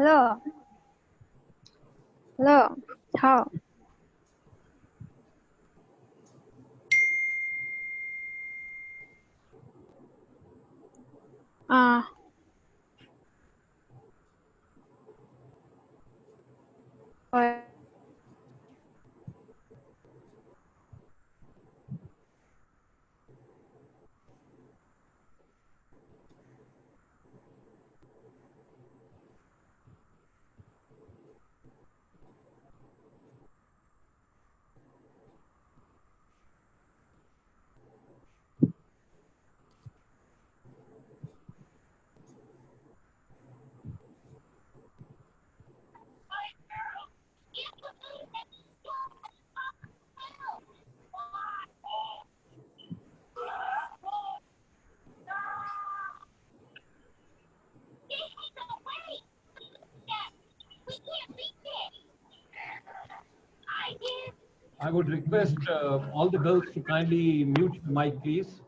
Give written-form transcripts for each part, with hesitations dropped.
Hello. Hello. How? Uh, I would request all the girls to kindly mute your mic, please.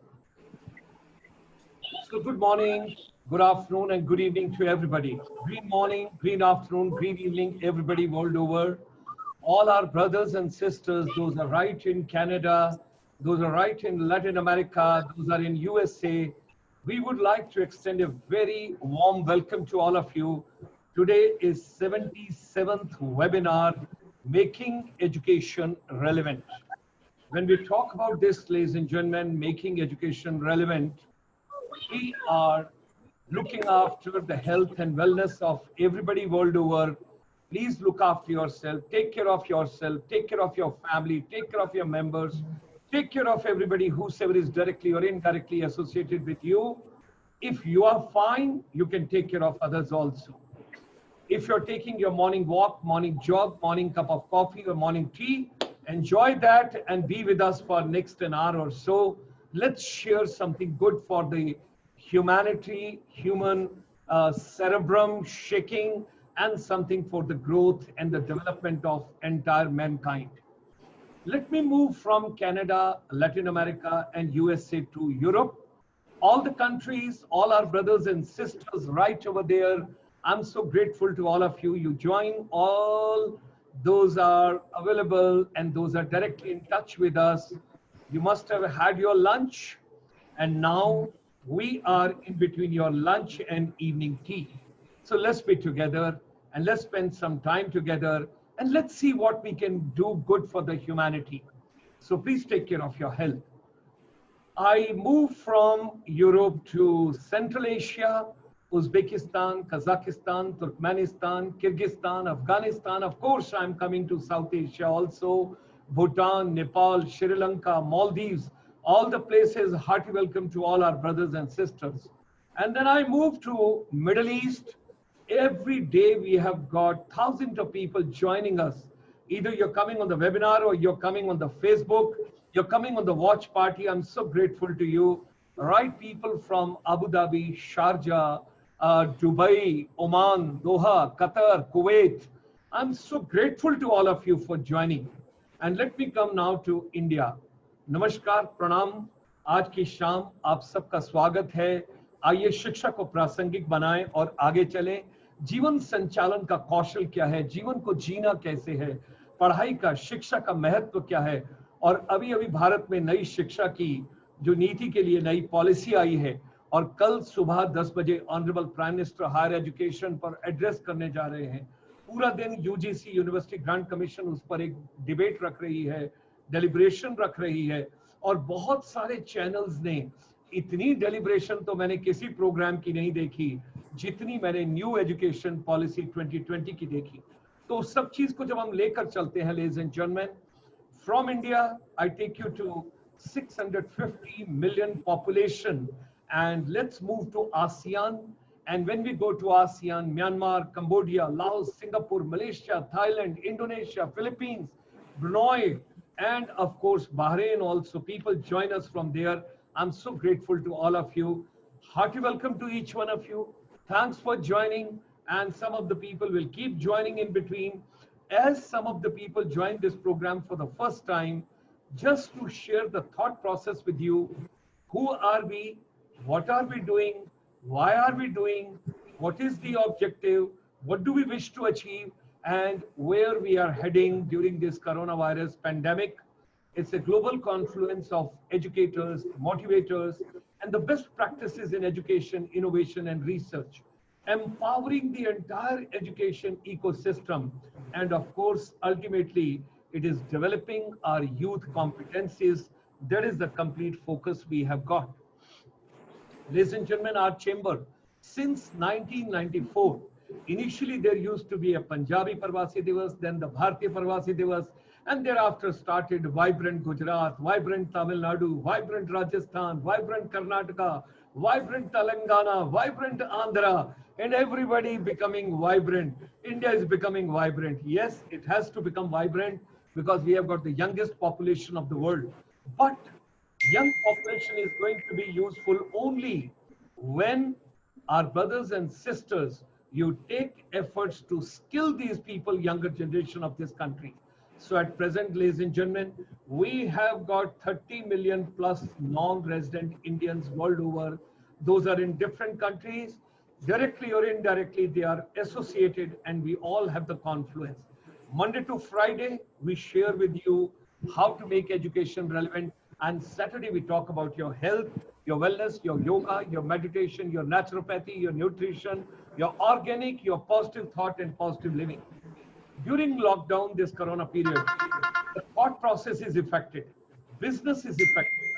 So good morning, good afternoon, and good evening to everybody. Green morning, green afternoon, green evening, everybody world over. All our brothers and sisters, those are right in Canada, those are right in Latin America, those are in USA. We would like to extend a very warm welcome to all of you. Today is 77th webinar, Making Education Relevant. When we talk about this, ladies and gentlemen, making education relevant, we are looking after the health and wellness of everybody world over. Please look after yourself, take care of yourself, take care of your family, take care of your members, take care of everybody whosoever is directly or indirectly associated with you. If you are fine, you can take care of others also. If you're taking your morning walk, morning jog, morning cup of coffee or morning tea, enjoy that and be with us for next an hour or so. Let's share something good for the humanity, human cerebrum shaking, and something for the growth and the development of entire mankind. Let me move from Canada, Latin America, and USA to Europe. All the countries, all our brothers and sisters right over there. I'm so grateful to all of you. You join, all those are available and those are directly in touch with us. You must have had your lunch, and now we are in between your lunch and evening tea. So let's be together and let's spend some time together and let's see what we can do good for the humanity. So please take care of your health. I moved from Europe to Central Asia, Uzbekistan, Kazakhstan, Turkmenistan, Kyrgyzstan, Afghanistan. Of course, I'm coming to South Asia also, Bhutan, Nepal, Sri Lanka, Maldives, all the places. Hearty welcome to all our brothers and sisters. And then I moved to Middle East. Every day we have got thousands of people joining us. Either you're coming on the webinar or you're coming on the Facebook. You're coming on the watch party. I'm so grateful to you. Right, people from Abu Dhabi, Sharjah, Dubai, Oman, Doha, Qatar, Kuwait. I'm so grateful to all of you for joining. And let me come now to India. Namaskar, pranam. आज की शाम आप सबका स्वागत है. आइए शिक्षा को प्रासंगिक बनाएं और आगे चलें. जीवन संचालन का कौशल क्या है, जीवन को जीना कैसे है, पढ़ाई का, शिक्षा का महत्व क्या है. और अभी अभी भारत में नई शिक्षा की जो नीति के लिए नई पॉलिसी आई है और कल सुबह 10 बजे honourable prime minister higher education पर एड्रेस करने जा रहे हैं. पूरा दिन यूजीसी यूनिवर्सिटी ग्रांट कमीशन उस पर एक डिबेट रख रही है, डेलिब्रेशन रख रही है और बहुत सारे चैनल्स ने इतनी डेलिब्रेशन तो मैंने किसी प्रोग्राम की नहीं देखी जितनी मैंने न्यू एजुकेशन पॉलिसी 2020 की देखी. तो उस सब चीज को जब हम लेकर चलते हैं, ladies and gentleman, from India, I take you to 650 million population, and let's move to ASEAN. And when we go to ASEAN, Myanmar, Cambodia, Laos, Singapore, Malaysia, Thailand, Indonesia, Philippines, Brunei, and of course Bahrain also. People join us from there. I'm so grateful to all of you. Hearty welcome to each one of you. Thanks for joining, and some of the people will keep joining in between. As some of the people join this program for the first time, just to share the thought process with you. Who are we? What are we doing? Why are we doing? What is the objective? what do we wish to achieve, and where we are heading during this coronavirus pandemic. It's a global confluence of educators, motivators, and the best practices in education, innovation, and research, empowering the entire education ecosystem. And of course, ultimately, it is developing our youth competencies. That is the complete focus we have got. Ladies and gentlemen, our chamber, since 1994, initially there used to be a Punjabi Parvasi Divas, then the Bharatiya Parvasi Divas, and thereafter started vibrant Gujarat, vibrant Tamil Nadu, vibrant Rajasthan, vibrant Karnataka, vibrant Telangana, vibrant Andhra, and everybody becoming vibrant. India is becoming vibrant. Yes, it has to become vibrant because we have got the youngest population of the world. But young population is going to be useful only when our brothers and sisters, you take efforts to skill these people, younger generation of this country. So at present, ladies and gentlemen, we have got 30 million plus non-resident Indians world over. Those are in different countries. Directly or indirectly, they are associated, and we all have the confluence. Monday to Friday, we share with you how to make education relevant. And Saturday, we talk about your health, your wellness, your yoga, your meditation, your naturopathy, your nutrition, your organic, your positive thought, and positive living. During lockdown, this corona period, the thought process is affected, business is affected,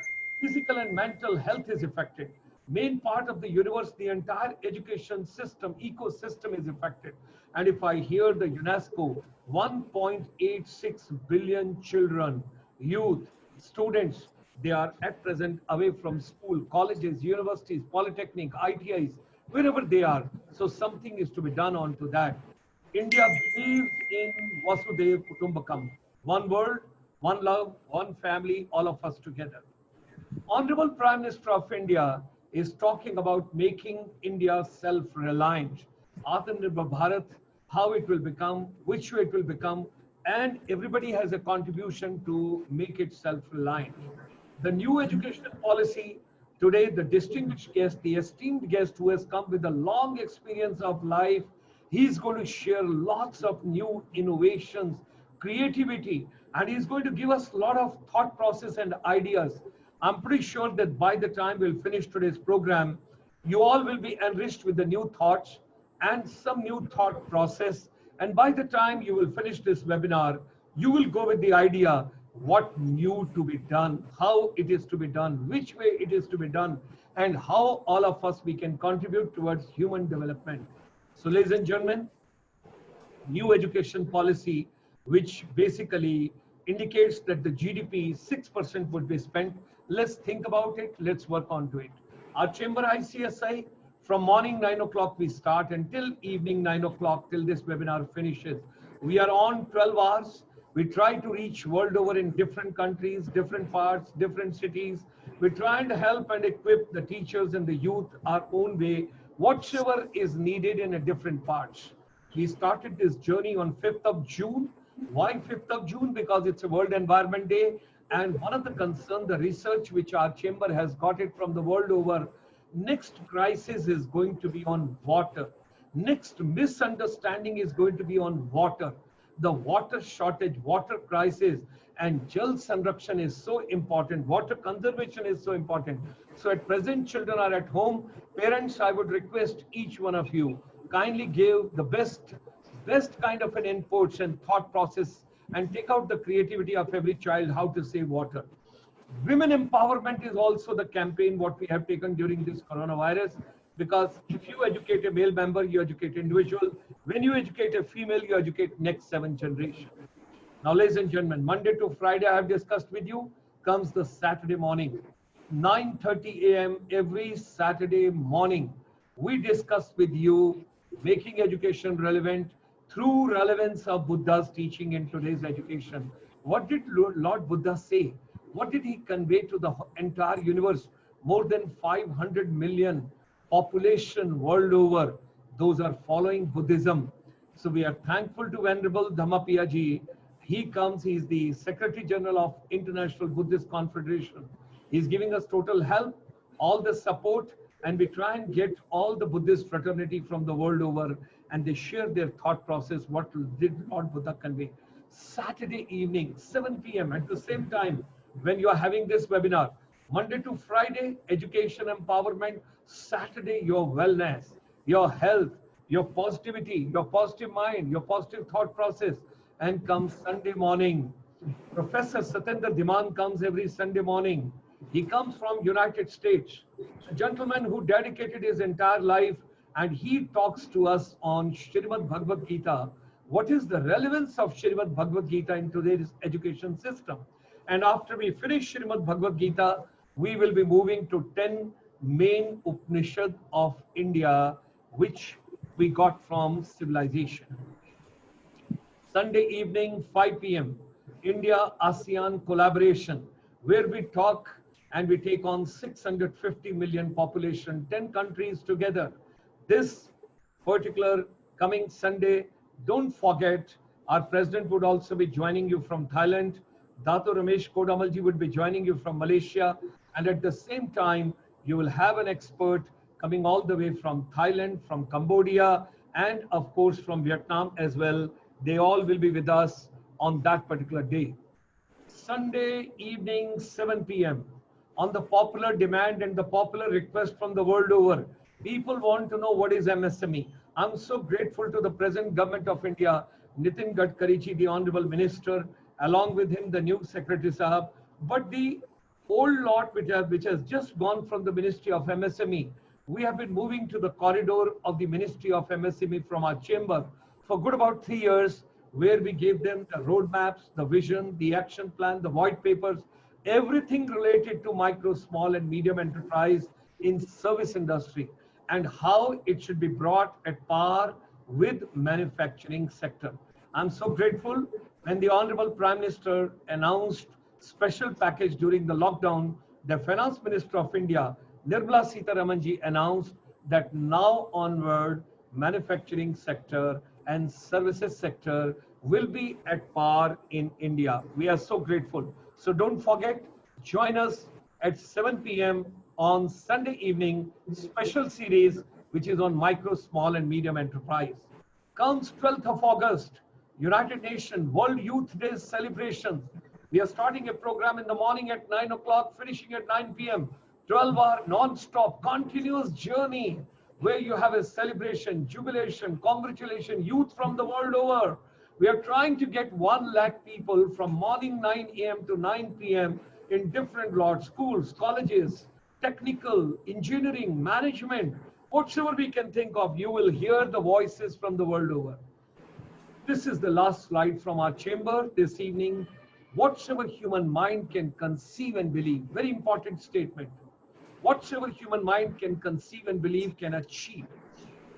physical and mental health is affected. Main part of the universe, the entire education system, ecosystem is affected. And if I hear the UNESCO, 1.86 billion children, youth, students, they are at present away from school, colleges, universities, polytechnic, ITIs, wherever they are. So something is to be done onto that. India believes in Vasudev Kutumbakam. One world, one love, one family, all of us together. Honorable Prime Minister of India is talking about making India self-reliant. Atmanirbhar Bharat, how it will become, which way it will become, and everybody has a contribution to make it self-reliant. The new education policy, today the distinguished guest, the esteemed guest who has come with a long experience of life, he's going to share lots of new innovations, creativity, and he's going to give us a lot of thought process and ideas. I'm pretty sure that by the time we'll finish today's program, you all will be enriched with the new thoughts and some new thought process. And by the time you will finish this webinar, you will go with the idea what new to be done, how it is to be done, which way it is to be done, and how all of us we can contribute towards human development. So ladies and gentlemen, new education policy, which basically indicates that the GDP 6% would be spent. Let's think about it. Let's work on to it. Our chamber ICSI, from morning 9 o'clock we start until evening 9 o'clock till this webinar finishes. We are on 12 hours. We try to reach world over in different countries, different parts, different cities. We try and help and equip the teachers and the youth our own way, whatever is needed in a different parts. We started this journey on 5th of June. Why 5th of June? Because it's a World Environment Day. And one of the concerns, the research which our chamber has got it from the world over, next crisis is going to be on water. Next misunderstanding is going to be on water. The water shortage, water crisis, and Jal Sanrakshan is so important. Water conservation is so important. So at present, children are at home. Parents, I would request each one of you, kindly give the best kind of an inputs and thought process and take out the creativity of every child how to save water. Women empowerment is also the campaign what we have taken during this coronavirus, because if you educate a male member, you educate individual. When you educate a female, you educate next 7 generations. Now, ladies and gentlemen, Monday to Friday I have discussed with you, comes the Saturday morning, 9:30 a.m. every Saturday morning. We discuss with you making education relevant through relevance of Buddha's teaching in today's education. What did Lord Buddha say? What did he convey to the entire universe? More than 500 million population world over, those are following Buddhism. So we are thankful to Venerable Dhammapiya ji. He comes, he is the Secretary General of International Buddhist Confederation. He's giving us total help, all the support, and we try and get all the Buddhist fraternity from the world over and they share their thought process, what did Lord Buddha convey. Saturday evening, 7 p.m. at the same time when you are having this webinar. Monday to Friday, education empowerment. Saturday, your wellness, your health, your positivity, your positive mind, your positive thought process. And come Sunday morning, Professor Satyendra Dhiman comes every Sunday morning. He comes from United States, a gentleman who dedicated his entire life, and he talks to us on Srimad Bhagavad Gita. What is the relevance of Srimad Bhagavad Gita in today's education system? And after we finish Srimad Bhagavad Gita, we will be moving to 10 main Upanishad of India, which we got from civilization. Sunday evening, 5 p.m., India-ASEAN collaboration, where we talk and we take on 650 million population, 10 countries together. This particular coming Sunday, don't forget, our president would also be joining you from Thailand. Dato Ramesh Kodamalji would be joining you from Malaysia. And at the same time, you will have an expert coming all the way from Thailand, from Cambodia, and of course from Vietnam as well. They all will be with us on that particular day. Sunday evening, 7 p.m. on the popular demand and the popular request from the world over. People want to know what is MSME. I'm so grateful to the present government of India, Nitin Gadkari ji, the Honorable Minister, along with him, the new Secretary Sahab. But the old lot which has just gone from the Ministry of MSME, we have been moving to the corridor of the Ministry of MSME from our chamber for good about 3 years, where we gave them the roadmaps, the vision, the action plan, the white papers, everything related to micro, small and medium enterprise in service industry and how it should be brought at par with manufacturing sector. I'm so grateful when the Honorable Prime Minister announced special package during the lockdown. The Finance Minister of India, Nirmala Sitharamanji, announced that now onward, manufacturing sector and services sector will be at par in India. We are so grateful. So don't forget, join us at 7 p.m. on Sunday evening, special series, which is on micro, small and medium enterprise. Comes 12th of August, United Nations World Youth Day celebrations. We are starting a program in the morning at 9 o'clock, finishing at 9 p.m. 12-hour non-stop, continuous journey, where you have a celebration, jubilation, congratulation, youth from the world over. We are trying to get 1 lakh people from morning 9 a.m. to 9 p.m. in different lots, schools, colleges, technical, engineering, management, whatsoever we can think of, you will hear the voices from the world over. This is the last slide from our chamber this evening. Whatsoever human mind can conceive and believe, very important statement. Whatsoever human mind can conceive and believe can achieve.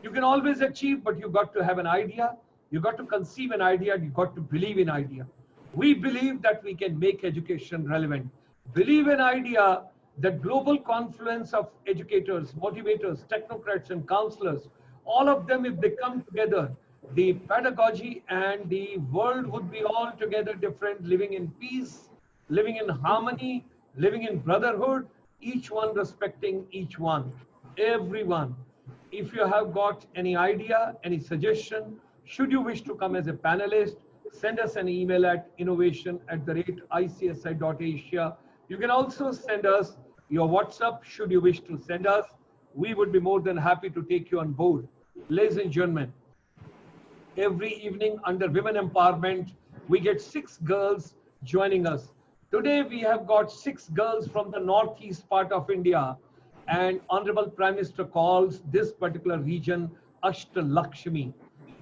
You can always achieve, but you got to have an idea. You got to conceive an idea. You got to believe in idea. We believe that we can make education relevant. Believe in idea that global confluence of educators, motivators, technocrats, and counselors, all of them, if they come together, the pedagogy and the world would be all together different, living in peace, living in harmony, living in brotherhood, each one respecting each one, everyone. If you have got any idea, any suggestion, should you wish to come as a panelist, send us an email at innovation@ICSI.Asia. You can also send us your WhatsApp should you wish to send us. We would be more than happy to take you on board. Ladies and gentlemen, every evening under Women Empowerment, we get 6 girls joining us. Today we have got 6 girls from the northeast part of India, and Honorable Prime Minister calls this particular region Ashtalakshmi.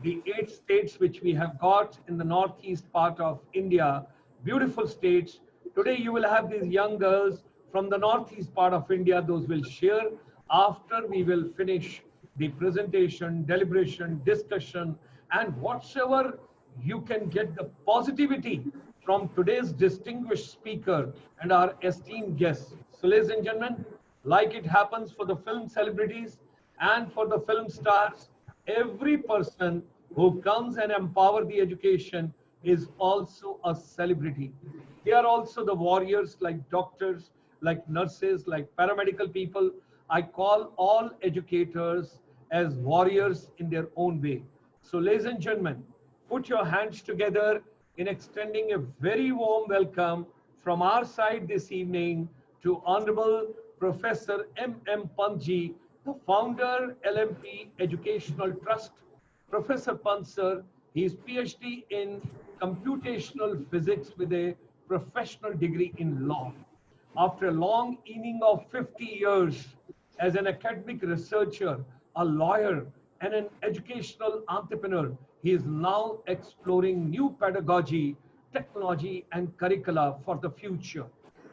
The 8 states which we have got in the northeast part of India, beautiful states. Today you will have these young girls from the northeast part of India. Those will share after we will finish the presentation, deliberation, discussion, and whatsoever you can get the positivity from today's distinguished speaker and our esteemed guests. So ladies and gentlemen, like it happens for the film celebrities and for the film stars, every person who comes and empower the education is also a celebrity. They are also the warriors, like doctors, like nurses, like paramedical people. I call all educators as warriors in their own way. So ladies and gentlemen, put your hands together in extending a very warm welcome from our side this evening to Honorable Professor M Pant, the founder LMP Educational Trust. Professor Pant, sir, he is PhD in computational physics with a professional degree in law. After a long inning of 50 years as an academic researcher, a lawyer, and an educational entrepreneur, he is now exploring new pedagogy, technology, and curricula for the future,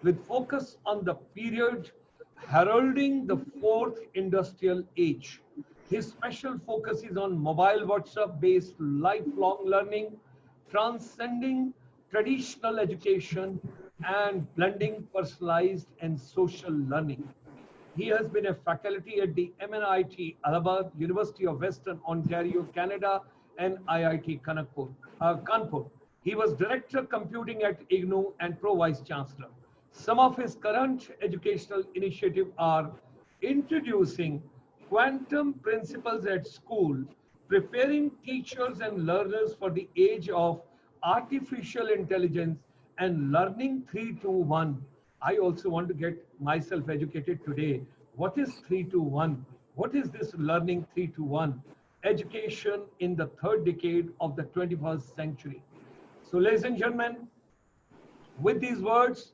with focus on the period heralding the fourth industrial age. His special focus is on mobile WhatsApp-based lifelong learning, transcending traditional education, and blending personalized and social learning. He has been a faculty at the MNIT Allahabad, University of Western Ontario, Canada, and IIT Kanpur. He was Director Computing at IGNOU and Pro Vice Chancellor. Some of his current educational initiatives are introducing quantum principles at school, preparing teachers and learners for the age of artificial intelligence, and learning 3-2-1. I also want to get myself educated today. What is 3-2-1? What is this learning 3-2-1? Education in the third decade of the 21st century. So ladies and gentlemen, with these words,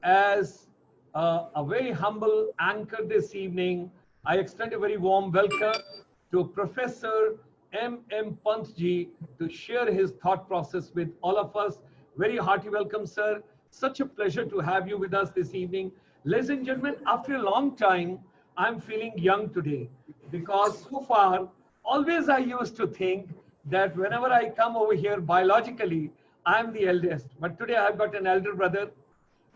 as a very humble anchor this evening, I extend a very warm welcome to Professor M Pant to share his thought process with all of us. Very hearty welcome, sir. Such a pleasure to have you with us this evening. Ladies and gentlemen, after a long time, I'm feeling young today because so far, always I used to think that whenever I come over here biologically, I'm the eldest. But today I've got an elder brother.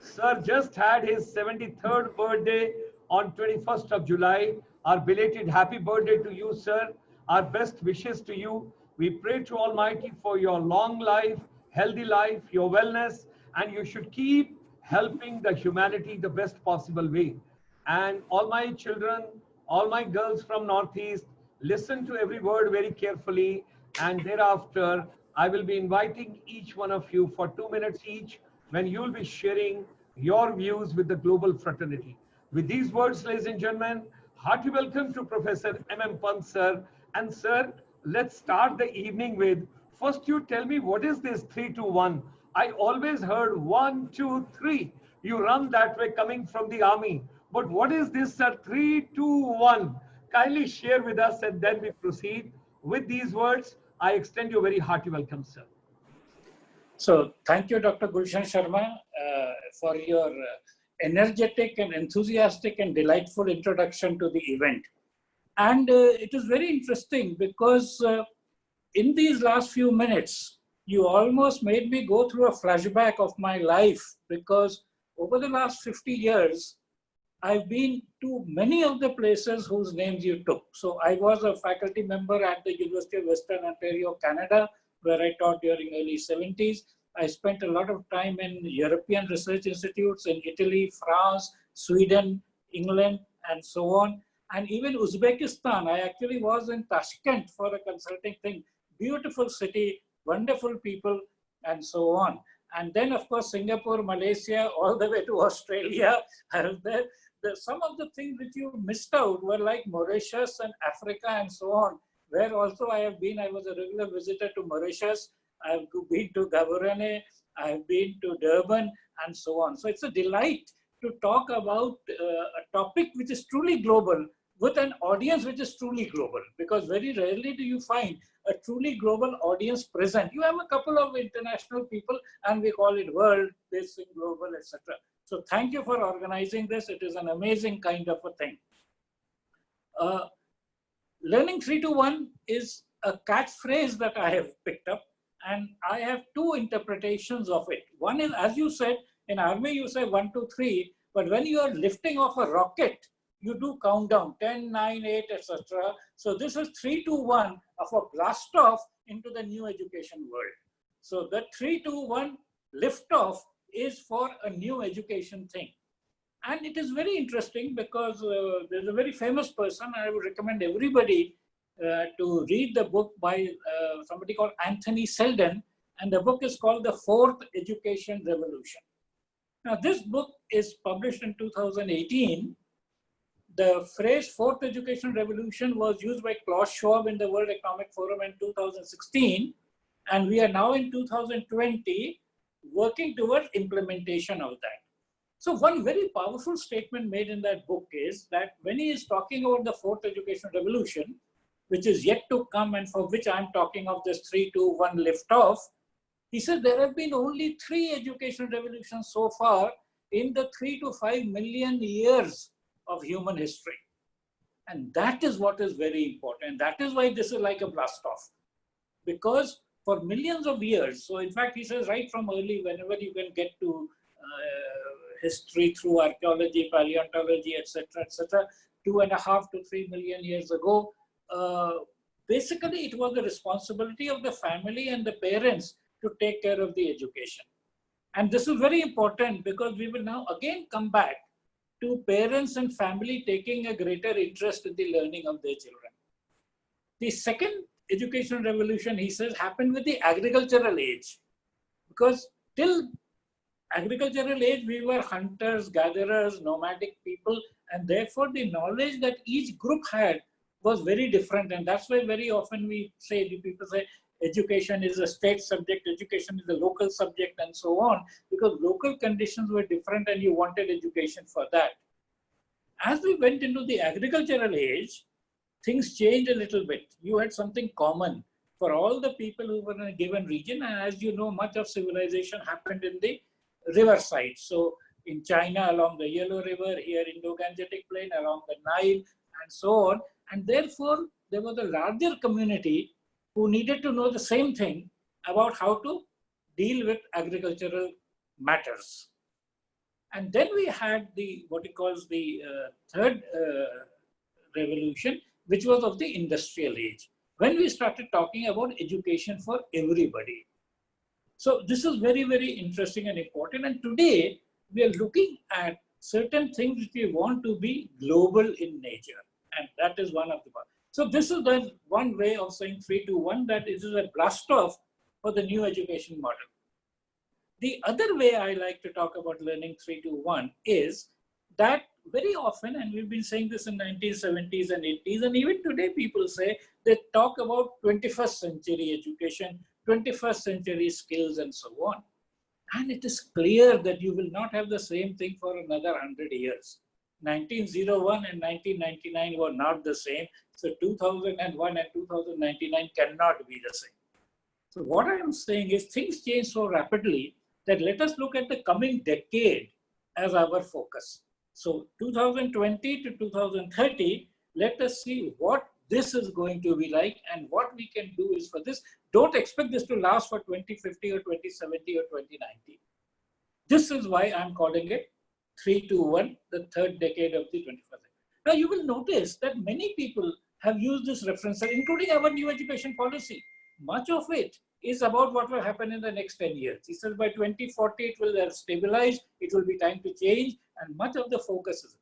Sir just had his 73rd birthday on 21st of July. Our belated happy birthday to you, sir. Our best wishes to you. We pray to Almighty for your long life, healthy life, your wellness, and you should keep helping the humanity the best possible way. And all my children, all my girls from Northeast, listen to every word very carefully. And thereafter, I will be inviting each one of you for 2 minutes each when you'll be sharing your views with the global fraternity. With these words, ladies and gentlemen, hearty welcome to Professor M Pant, sir. And sir, let's start the evening with, first you tell me what is this 3-2-1? I always heard 1, 2, 3. You run that way coming from the army. But what is this, sir, 3-2-1? Kindly share with us and then we proceed. With these words, I extend you a very hearty welcome, sir. So thank you, Dr. Gulshan Sharma, for your energetic and enthusiastic and delightful introduction to the event. And it is very interesting because in these last few minutes, you almost made me go through a flashback of my life, because over the last 50 years, I've been to many of the places whose names you took. So I was a faculty member at the University of Western Ontario, Canada, where I taught during early 70s. I spent a lot of time in European research institutes in Italy, France, Sweden, England, and so on. And even Uzbekistan. I actually was in Tashkent for a consulting thing. Beautiful city, wonderful people, and so on. And then, of course, Singapore, Malaysia, all the way to Australia. I was there. Some of the things which you missed out were like Mauritius and Africa and so on, where also I have been. I was a regular visitor to Mauritius. I've been to Gaborone, I've been to Durban, and so on. So it's a delight to talk about a topic which is truly global with an audience which is truly global, because very rarely do you find a truly global audience present. You have a couple of international people and we call it world, this thing, global, etc. So thank you for organizing this. It is an amazing kind of a thing. Learning 3-2-1 is a catchphrase that I have picked up, and I have two interpretations of it. One is, as you said, in army you say 1, 2, 3, but when you are lifting off a rocket, you do countdown 10, 9, 8, etc. So this is 3-2-1 of a blast off into the new education world. So the 3-2-1 lift off is for a new education thing. And it is very interesting because there's a very famous person, I would recommend everybody to read the book by somebody called Anthony Seldon, and the book is called The Fourth Education Revolution. Now, this book is published in 2018. The phrase Fourth Education Revolution was used by Klaus Schwab in the World Economic Forum in 2016, and we are now in 2020 working towards implementation of that. So one very powerful statement made in that book is that when he is talking about the Fourth Education Revolution, which is yet to come and for which I'm talking of this 3, 2, 1 liftoff, he said there have been only 3 education revolutions so far in the 3 to 5 million years of human history. And that is what is very important. That is why this is like a blast off. Because for millions of years, so in fact, he says right from early, whenever you can get to history through archaeology, paleontology, etc., 2.5 to 3 million years ago, basically it was the responsibility of the family and the parents to take care of the education. And this is very important because we will now again come back to parents and family taking a greater interest in the learning of their children. The second education revolution, he says, happened with the agricultural age. Because till agricultural age, we were hunters, gatherers, nomadic people, and therefore the knowledge that each group had was very different. And that's why very often we say, the people say, education is a state subject, education is a local subject, and so on, because local conditions were different and you wanted education for that. As we went into the agricultural age, things changed a little bit. You had something common for all the people who were in a given region. And as you know, much of civilization happened in the riverside. So in China, along the Yellow River, here in Indo-Gangetic Plain, along the Nile, and so on. And therefore, there was a larger community who needed to know the same thing about how to deal with agricultural matters. And then we had the what he calls the third revolution, which was of the industrial age, when we started talking about education for everybody. So this is very, very interesting and important. And today we are looking at certain things which we want to be global in nature. And that is one of the parts. So this is the one way of saying 3 to 1, that it is a blast off for the new education model. The other way I like to talk about learning 3 to 1 is that very often, and we've been saying this in 1970s and 80s, and even today people say, they talk about 21st century education, 21st century skills, and so on. And it is clear that you will not have the same thing for another 100 years. 1901 and 1999 were not the same. So 2001 and 2099 cannot be the same. So what I am saying is things change so rapidly that let us look at the coming decade as our focus. So 2020 to 2030, let us see what this is going to be like, and what we can do is for this. Don't expect this to last for 2050 or 2070 or 2090. This is why I'm calling it 3 to 1, the third decade of the 21st century. Now you will notice that many people have used this reference, including our new education policy. Much of it is about what will happen in the next 10 years. He says by 2040 it will stabilize, it will be time to change, and much of the focus is.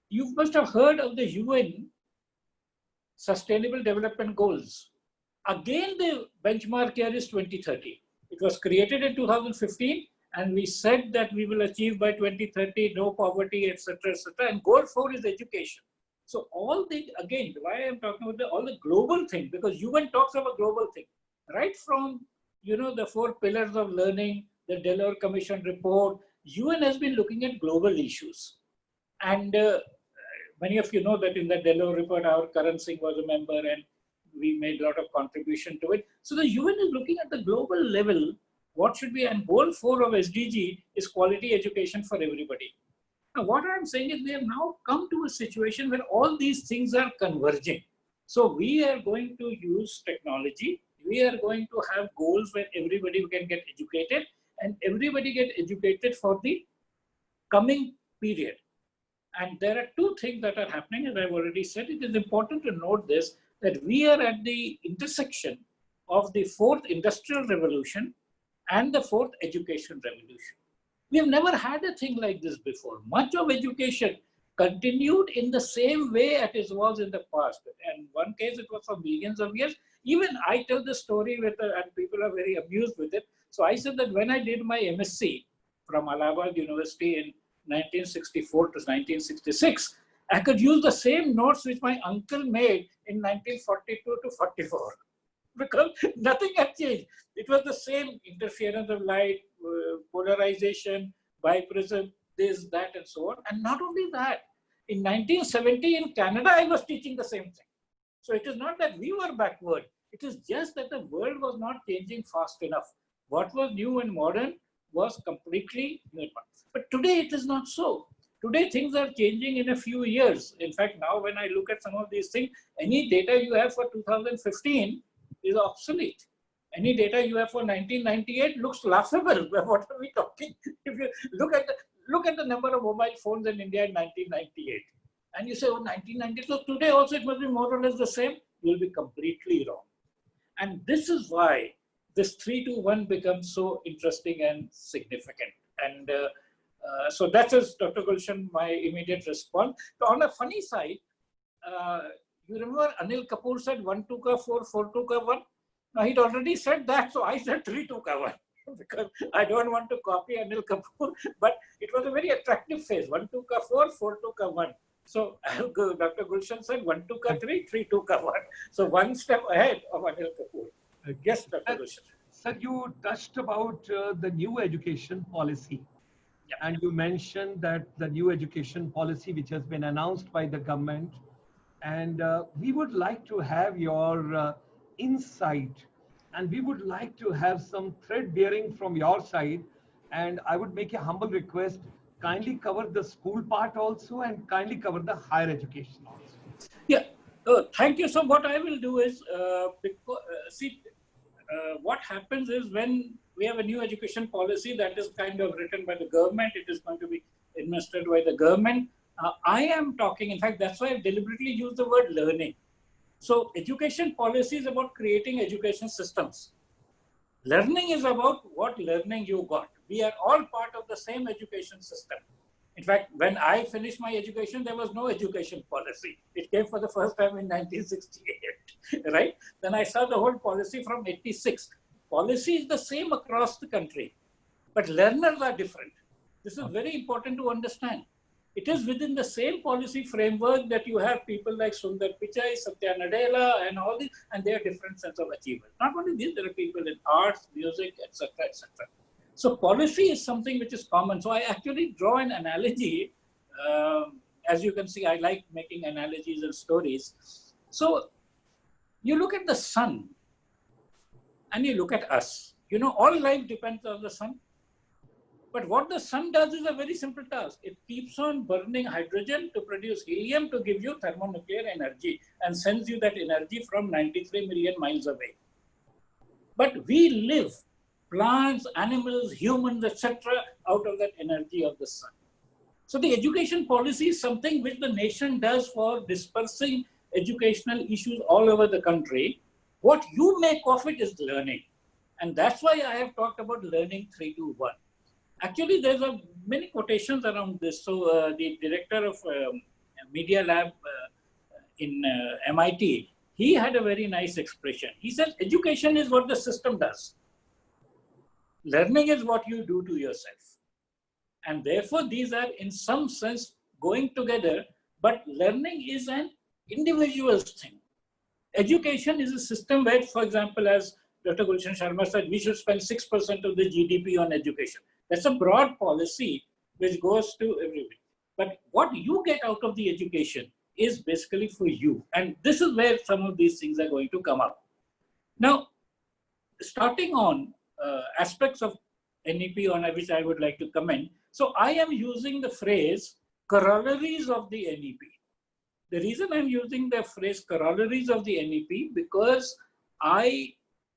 You must have heard of the UN Sustainable Development Goals. Again, the benchmark here is 2030. It was created in 2015, and we said that we will achieve by 2030 no poverty, etc., etc. And goal 4 is education. So all the, again, why I'm talking about all the global thing, because UN talks about global thing, right from, the 4 pillars of learning, the Delors Commission report. UN has been looking at global issues. And many of you know that in the Delors report, our Karan Singh was a member, and we made a lot of contribution to it. So the UN is looking at the global level, what should be, and goal 4 of SDG is quality education for everybody. Now, what I'm saying is we have now come to a situation where all these things are converging. So we are going to use technology. We are going to have goals where everybody can get educated, and everybody get educated for the coming period. And there are 2 things that are happening, as I've already said. It is important to note this, that we are at the intersection of the 4th industrial revolution and the 4th education revolution. We have never had a thing like this before. Much of education continued in the same way as it was in the past. And one case, it was for millions of years. Even I tell the story with, and people are very amused with it. So I said that when I did my MSc from Allahabad University in 1964 to 1966, I could use the same notes which my uncle made in 1942 to 44. Because nothing had changed. It was the same interference of light, polarization, biprism, this, that, and so on. And not only that, in 1970 in Canada, I was teaching the same thing. So it is not that we were backward. It is just that the world was not changing fast enough. What was new and modern was completely new. But today it is not so. Today things are changing in a few years. In fact, now when I look at some of these things, any data you have for 2015 is obsolete. Any data you have for 1998 looks laughable. What are we talking? If you look at the number of mobile phones in India in 1998, and you say, oh, 1990, so today also it must be more or less the same, you'll be completely wrong. And this is why this 3-to-1 becomes so interesting and significant. And so that is, Dr. Gulshan, my immediate response. So on a funny side, you remember Anil Kapoor said 1 2 ka 4, 4 2 ka 1? Now he'd already said that, so I said 3 2 ka 1 because I don't want to copy Anil Kapoor, but it was a very attractive phrase, 1 2 ka 4, 4 2 ka 1. So Dr. Gulshan said 1 2 ka 3, 3 2 ka 1. So one step ahead of Anil Kapoor. Yes, Dr. Gulshan. Sir, you touched about the new education policy. Yeah. And you mentioned that the new education policy, which has been announced by the government, and we would like to have your insight, and we would like to have some thread bearing from your side. And I would make a humble request, kindly cover the school part also and kindly cover the higher education also. Yeah, thank you. So what I will do is, what happens is when we have a new education policy that is kind of written by the government, it is going to be administered by the government. I am talking, in fact, that's why I've deliberately used the word learning. So education policy is about creating education systems. Learning is about what learning you got. We are all part of the same education system. In fact, when I finished my education, there was no education policy. It came for the first time in 1968, right? Then I saw the whole policy from 86. Policy is the same across the country, but learners are different. This is very important to understand. It is within the same policy framework that you have people like Sundar Pichai, Satya Nadella, and all these, and they have different sense of achievement. Not only this, there are people in arts, music, etc., etc. So policy is something which is common. So I actually draw an analogy. As you can see, I like making analogies and stories. So you look at the sun and you look at us. You know, all life depends on the sun. But what the sun does is a very simple task. It keeps on burning hydrogen to produce helium to give you thermonuclear energy and sends you that energy from 93 million miles away. But we live, plants, animals, humans, etc., out of that energy of the sun. So the education policy is something which the nation does for dispersing educational issues all over the country. What you make of it is learning. And that's why I have talked about learning 3-to-1. Actually, there's many quotations around this. So the director of Media Lab in MIT, he had a very nice expression. He said, education is what the system does. Learning is what you do to yourself. And therefore, these are in some sense going together, but learning is an individual's thing. Education is a system where, for example, as Dr. Gulshan Sharma said, we should spend 6% of the GDP on education. That's a broad policy which goes to everyone. But what you get out of the education is basically for you. And this is where some of these things are going to come up. Now, starting on aspects of NEP on which I would like to comment. So I am using the phrase corollaries of the NEP. The reason I'm using the phrase corollaries of the NEP because I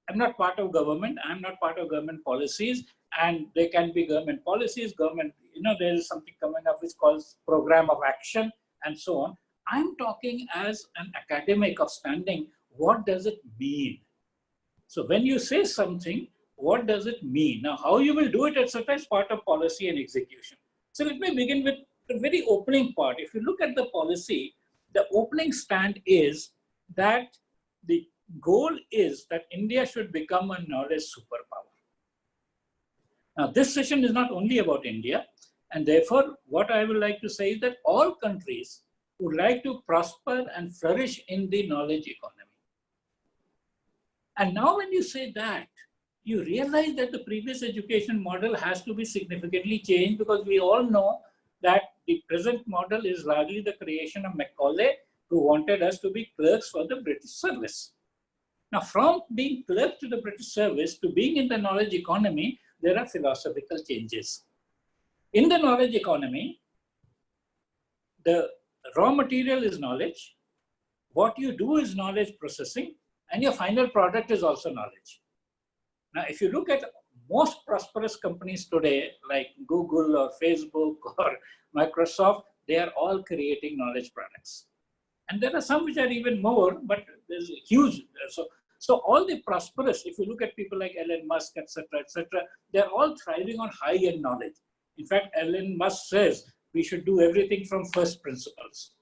am not part of government. I'm not part of government policies, and there can be government policies, government, there is something coming up which calls program of action and so on. I'm talking as an academic of standing. What does it mean? So when you say something, what does it mean? Now, how you will do it, etc., is part of policy and execution. So let me begin with the very opening part, if you look at the policy, the opening stand is that the goal is that India should become a knowledge superpower. Now, this session is not only about India, and therefore, what I would like to say is that all countries would like to prosper and flourish in the knowledge economy. And now when you say that, you realize that the previous education model has to be significantly changed, because we all know that the present model is largely the creation of Macaulay, who wanted us to be clerks for the British service. Now, from being clerk to the British service to being in the knowledge economy, there are philosophical changes. In the knowledge economy, the raw material is knowledge, what you do is knowledge processing, and your final product is also knowledge. Now, if you look at most prosperous companies today, like Google or Facebook or Microsoft, they are all creating knowledge products. And there are some which are even more, but there's a huge. So all the prosperous, if you look at people like Elen, Musk, etc., they're all thriving on high-end knowledge. In fact, Elon Musk says we should do everything from first principles.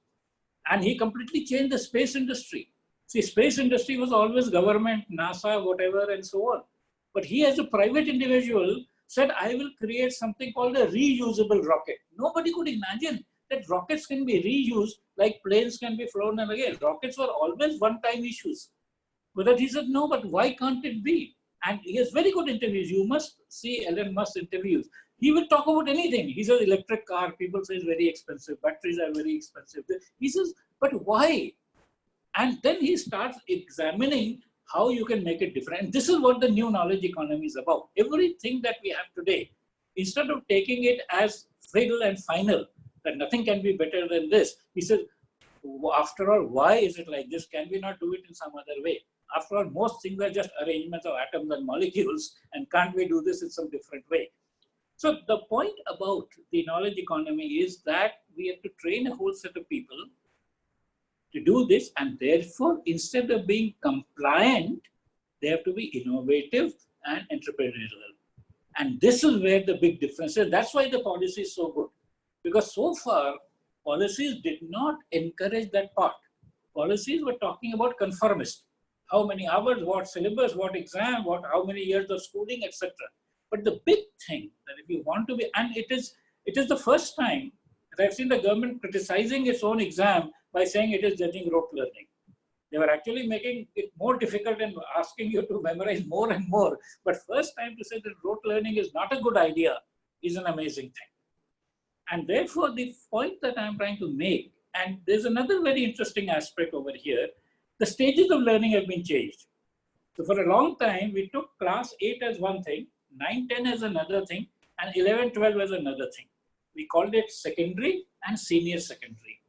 And he completely changed the space industry. See, space industry was always government, NASA, whatever, and so on. But he, as a private individual, said, I will create something called a reusable rocket. Nobody could imagine that rockets can be reused like planes can be flown and again. Rockets were always one-time issues. But that he said, no, but why can't it be? And he has very good interviews. You must see Elon Musk interviews. He will talk about anything. He says electric car, people say it's very expensive. Batteries are very expensive. He says, but why? And then he starts examining how you can make it different. And this is what the new knowledge economy is about. Everything that we have today, instead of taking it as fatal and final, that nothing can be better than this, he says, after all, why is it like this? Can we not do it in some other way? After all, most things are just arrangements of atoms and molecules, and can't we do this in some different way? So the point about the knowledge economy is that we have to train a whole set of people to do this, and therefore, instead of being compliant, they have to be innovative and entrepreneurial. And this is where the big difference is. That's why the policy is so good. Because so far, policies did not encourage that part. Policies were talking about conformist. How many hours, what syllabus, what exam, how many years of schooling, etc. But the big thing that if you want to be, and it is the first time that I've seen the government criticizing its own exam by saying it is judging rote learning. They were actually making it more difficult and asking you to memorize more and more. But first time to say that rote learning is not a good idea is an amazing thing. And therefore, the point that I'm trying to make, and there's another very interesting aspect over here, the stages of learning have been changed. So for a long time, we took class 8 as one thing, 9, 10 as another thing, and 11, 12 as another thing. We called it secondary and senior secondary.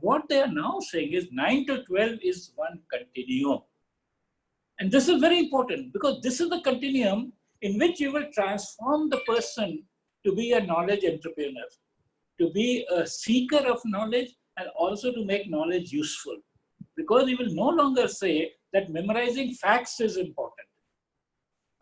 What they are now saying is 9 to 12 is one continuum. And this is very important because this is the continuum in which you will transform the person to be a knowledge entrepreneur, to be a seeker of knowledge, and also to make knowledge useful. Because you will no longer say that memorizing facts is important.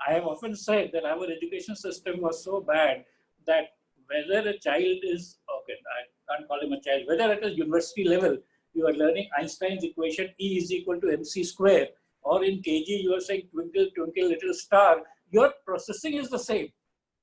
I have often said that our education system was so bad that whether a child is, okay, I can't call him a child, whether at a university level, you are learning Einstein's equation E is equal to mc square, or in KG you are saying twinkle, twinkle, little star, your processing is the same.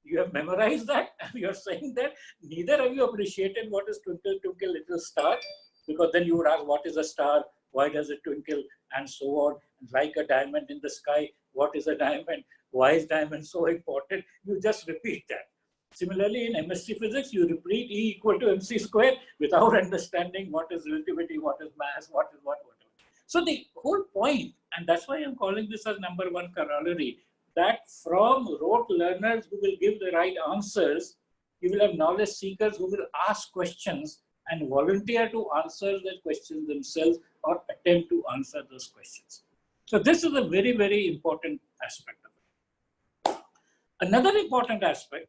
You have memorized that and you are saying that neither have you appreciated what is twinkle, twinkle, little star, because then you would ask what is a star, why does it twinkle, and so on. Like a diamond in the sky, what is a diamond, why is diamond so important? You just repeat that. Similarly, in MSc physics, you repeat E equal to mc square without understanding what is relativity, what is mass, what is what, whatever. So the whole point, and that's why I'm calling this as number one corollary, that from rote learners who will give the right answers, you will have knowledge seekers who will ask questions and volunteer to answer the questions themselves or attempt to answer those questions. So this is a very, very important aspect of it. Another important aspect,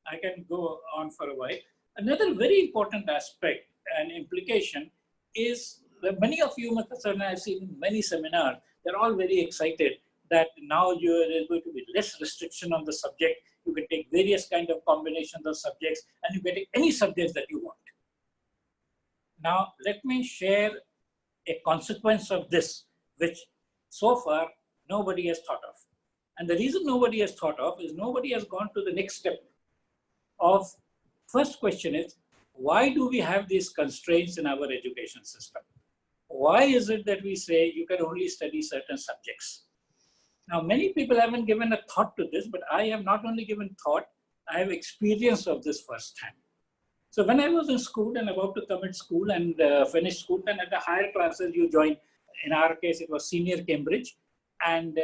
I can go on for a while, another very important aspect and implication is that many of you must have seen, I've seen many seminars, they're all very excited that now there's going to be less restriction on the subject. You can take various kind of combinations of subjects and you can take any subjects that you want. Now, let me share a consequence of this, which so far nobody has thought of. And the reason nobody has thought of is nobody has gone to the next step of, first question is, why do we have these constraints in our education system? Why is it that we say you can only study certain subjects? Now, many people haven't given a thought to this, but I have not only given thought, I have experience of this firsthand. So when I was in school and about to commit school and finish school, then at the higher classes you join. In our case, it was senior Cambridge. And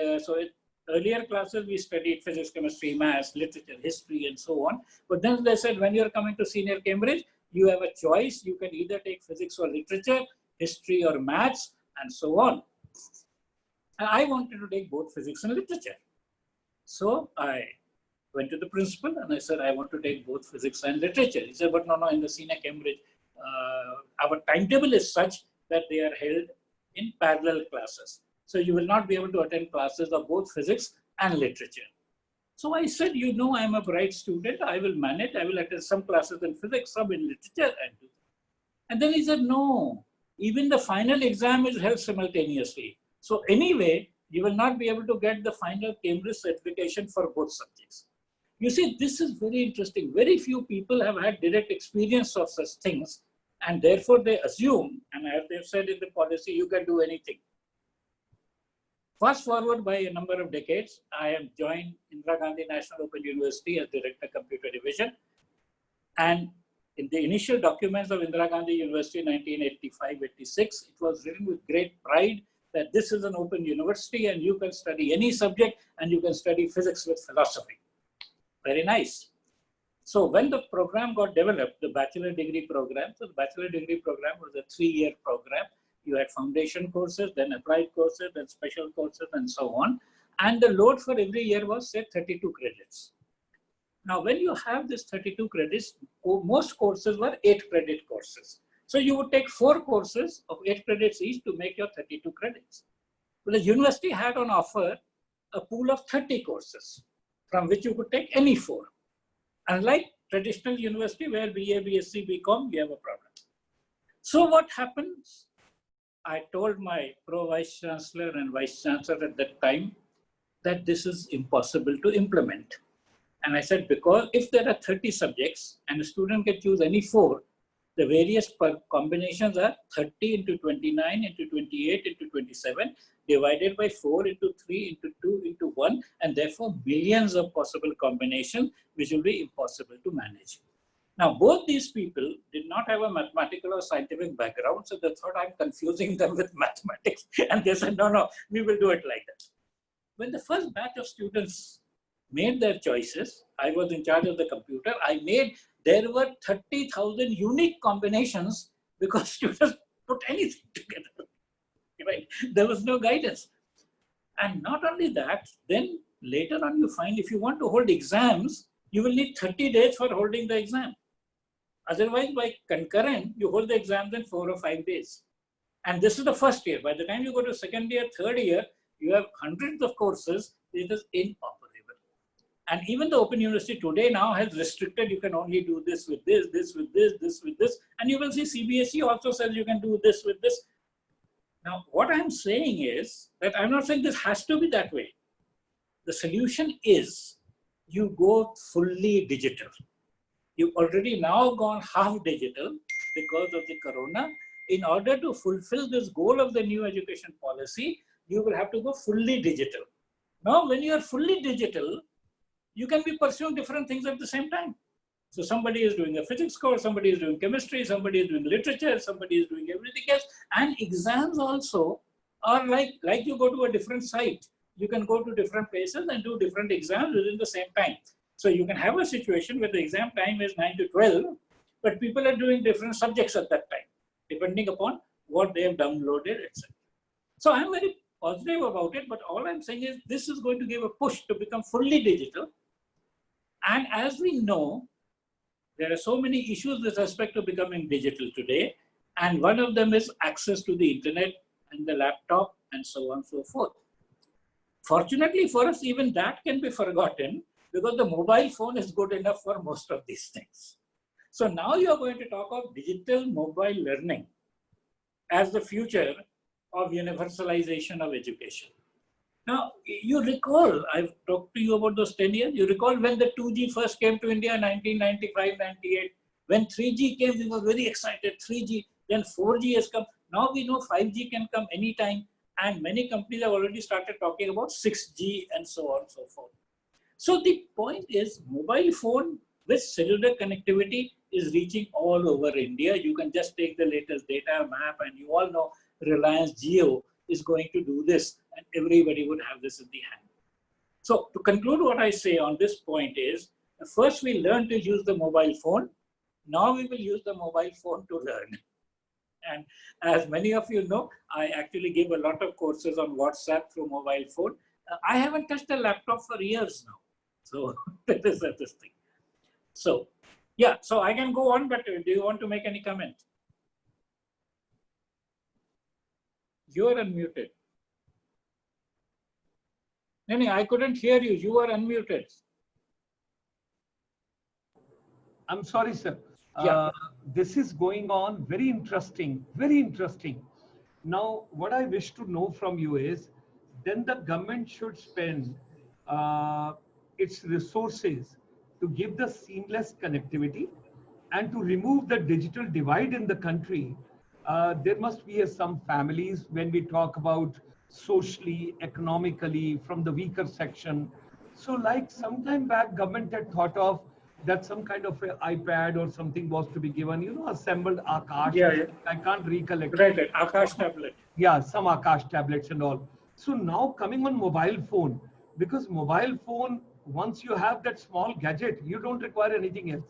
earlier classes, we studied physics, chemistry, maths, literature, history, and so on. But then they said, when you're coming to senior Cambridge, you have a choice. You can either take physics or literature, history or maths, and so on. And I wanted to take both physics and literature. So I went to the principal and I said, I want to take both physics and literature. He said, but no, in the senior Cambridge, our timetable is such that they are held in parallel classes. So you will not be able to attend classes of both physics and literature. So I said, you know, I'm a bright student. I will manage. I will attend some classes in physics, some in literature. And then he said, no, even the final exam is held simultaneously. So anyway, you will not be able to get the final Cambridge certification for both subjects. You see, this is very interesting. Very few people have had direct experience of such things, and therefore they assume, and as they've said in the policy, you can do anything. Fast forward by a number of decades, I have joined Indira Gandhi National Open University as Director Computer Division. And in the initial documents of Indira Gandhi University 1985-86, it was written with great pride that this is an open university and you can study any subject and you can study physics with philosophy. Very nice. So when the program got developed, the bachelor degree program, so the bachelor degree program was a 3-year program. You had foundation courses, then applied courses, then special courses, and so on. And the load for every year was, say, 32 credits. Now, when you have this 32 credits, most courses were 8-credit courses. So you would take 4 courses of 8 credits each to make your 32 credits. Well, the university had on offer a pool of 30 courses from which you could take any 4. Unlike traditional university where BA, BSc, BCom, you have a problem. So what happens? I told my pro-vice chancellor and vice chancellor at that time that this is impossible to implement. And I said, because if there are 30 subjects and a student can choose any 4, the various combinations are 30 into 29 into 28 into 27 divided by 4 into 3 into 2 into 1, and therefore millions of possible combinations which will be impossible to manage. Now, both these people did not have a mathematical or scientific background, so they thought I'm confusing them with mathematics. And they said, no, we will do it like that. When the first batch of students made their choices, I was in charge of the computer, there were 30,000 unique combinations because students put anything together, right? There was no guidance. And not only that, then later on you find if you want to hold exams, you will need 30 days for holding the exam. Otherwise, by concurrent, you hold the exams in 4 or 5 days. And this is the first year. By the time you go to second year, third year, you have hundreds of courses. It is inoperable. And even the Open University today now has restricted, you can only do this with this, this with this, this with this. And you will see CBSE also says you can do this with this. Now, what I'm saying is that I'm not saying this has to be that way. The solution is you go fully digital. You've already now gone half digital because of the corona. In order to fulfill this goal of the new education policy, you will have to go fully digital. Now, when you are fully digital, you can be pursuing different things at the same time. So somebody is doing a physics course, somebody is doing chemistry, somebody is doing literature, somebody is doing everything else. And exams also are like you go to a different site. You can go to different places and do different exams within the same time. So you can have a situation where the exam time is 9 to 12, but people are doing different subjects at that time, depending upon what they have downloaded, etc. So I'm very positive about it, but all I'm saying is this is going to give a push to become fully digital. And as we know, there are so many issues with respect to becoming digital today. And one of them is access to the internet and the laptop and so on and so forth. Fortunately for us, even that can be forgotten because the mobile phone is good enough for most of these things. So now you are going to talk of digital mobile learning as the future of universalization of education. Now, you recall, I've talked to you about those 10 years. You recall when the 2G first came to India, 1995-98. When 3G came, we were very excited, 3G. Then 4G has come. Now we know 5G can come anytime. And many companies have already started talking about 6G and so on and so forth. So the point is, mobile phone with cellular connectivity is reaching all over India. You can just take the latest data map, and you all know Reliance Jio is going to do this, and everybody would have this in the hand. So to conclude, what I say on this point is, first we learn to use the mobile phone. Now we will use the mobile phone to learn. And as many of you know, I actually give a lot of courses on WhatsApp through mobile phone. I haven't touched a laptop for years now. So that is this thing. So yeah, so I can go on, but do you want to make any comment? You are unmuted. No, I couldn't hear you. You are unmuted. I'm sorry, sir. Yeah. This is going on very interesting, very interesting. Now, what I wish to know from you is, then the government should spend its resources to give the seamless connectivity and to remove the digital divide in the country. There must be some families, when we talk about socially, economically, from the weaker section. So like some time back, government had thought of that some kind of an iPad or something was to be given, you know, assembled Akash. Yeah. I can't recollect. Right. Akash tablet. Yeah, some Akash tablets and all. So now coming on mobile phone, because mobile phone, once you have that small gadget, you don't require anything else.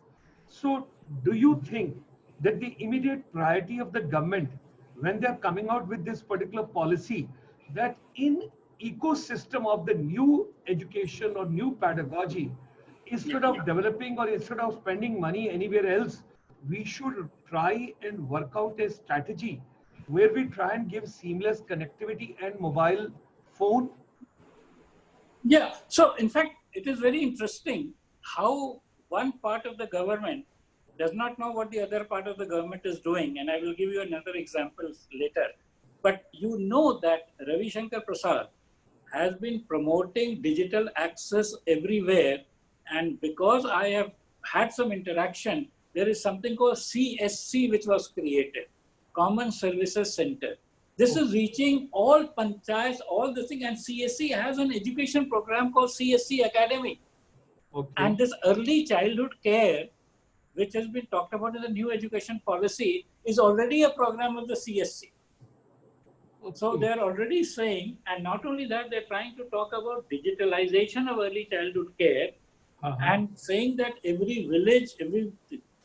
So do you think that the immediate priority of the government, when they're coming out with this particular policy, that in ecosystem of the new education or new pedagogy, instead of developing or instead of spending money anywhere else, we should try and work out a strategy where we try and give seamless connectivity and mobile phone? Yeah, so in fact, it is very interesting how one part of the government does not know what the other part of the government is doing. And I will give you another example later. But you know that Ravi Shankar Prasad has been promoting digital access everywhere. And because I have had some interaction, there is something called CSC, which was created, Common Services Center. This is reaching all panchayats, all this thing, and CSC has an education program called CSC Academy. Okay. And this early childhood care, which has been talked about in the new education policy, is already a program of the CSC. Okay. So they're already saying, and not only that, they're trying to talk about digitalization of early childhood care and saying that every village,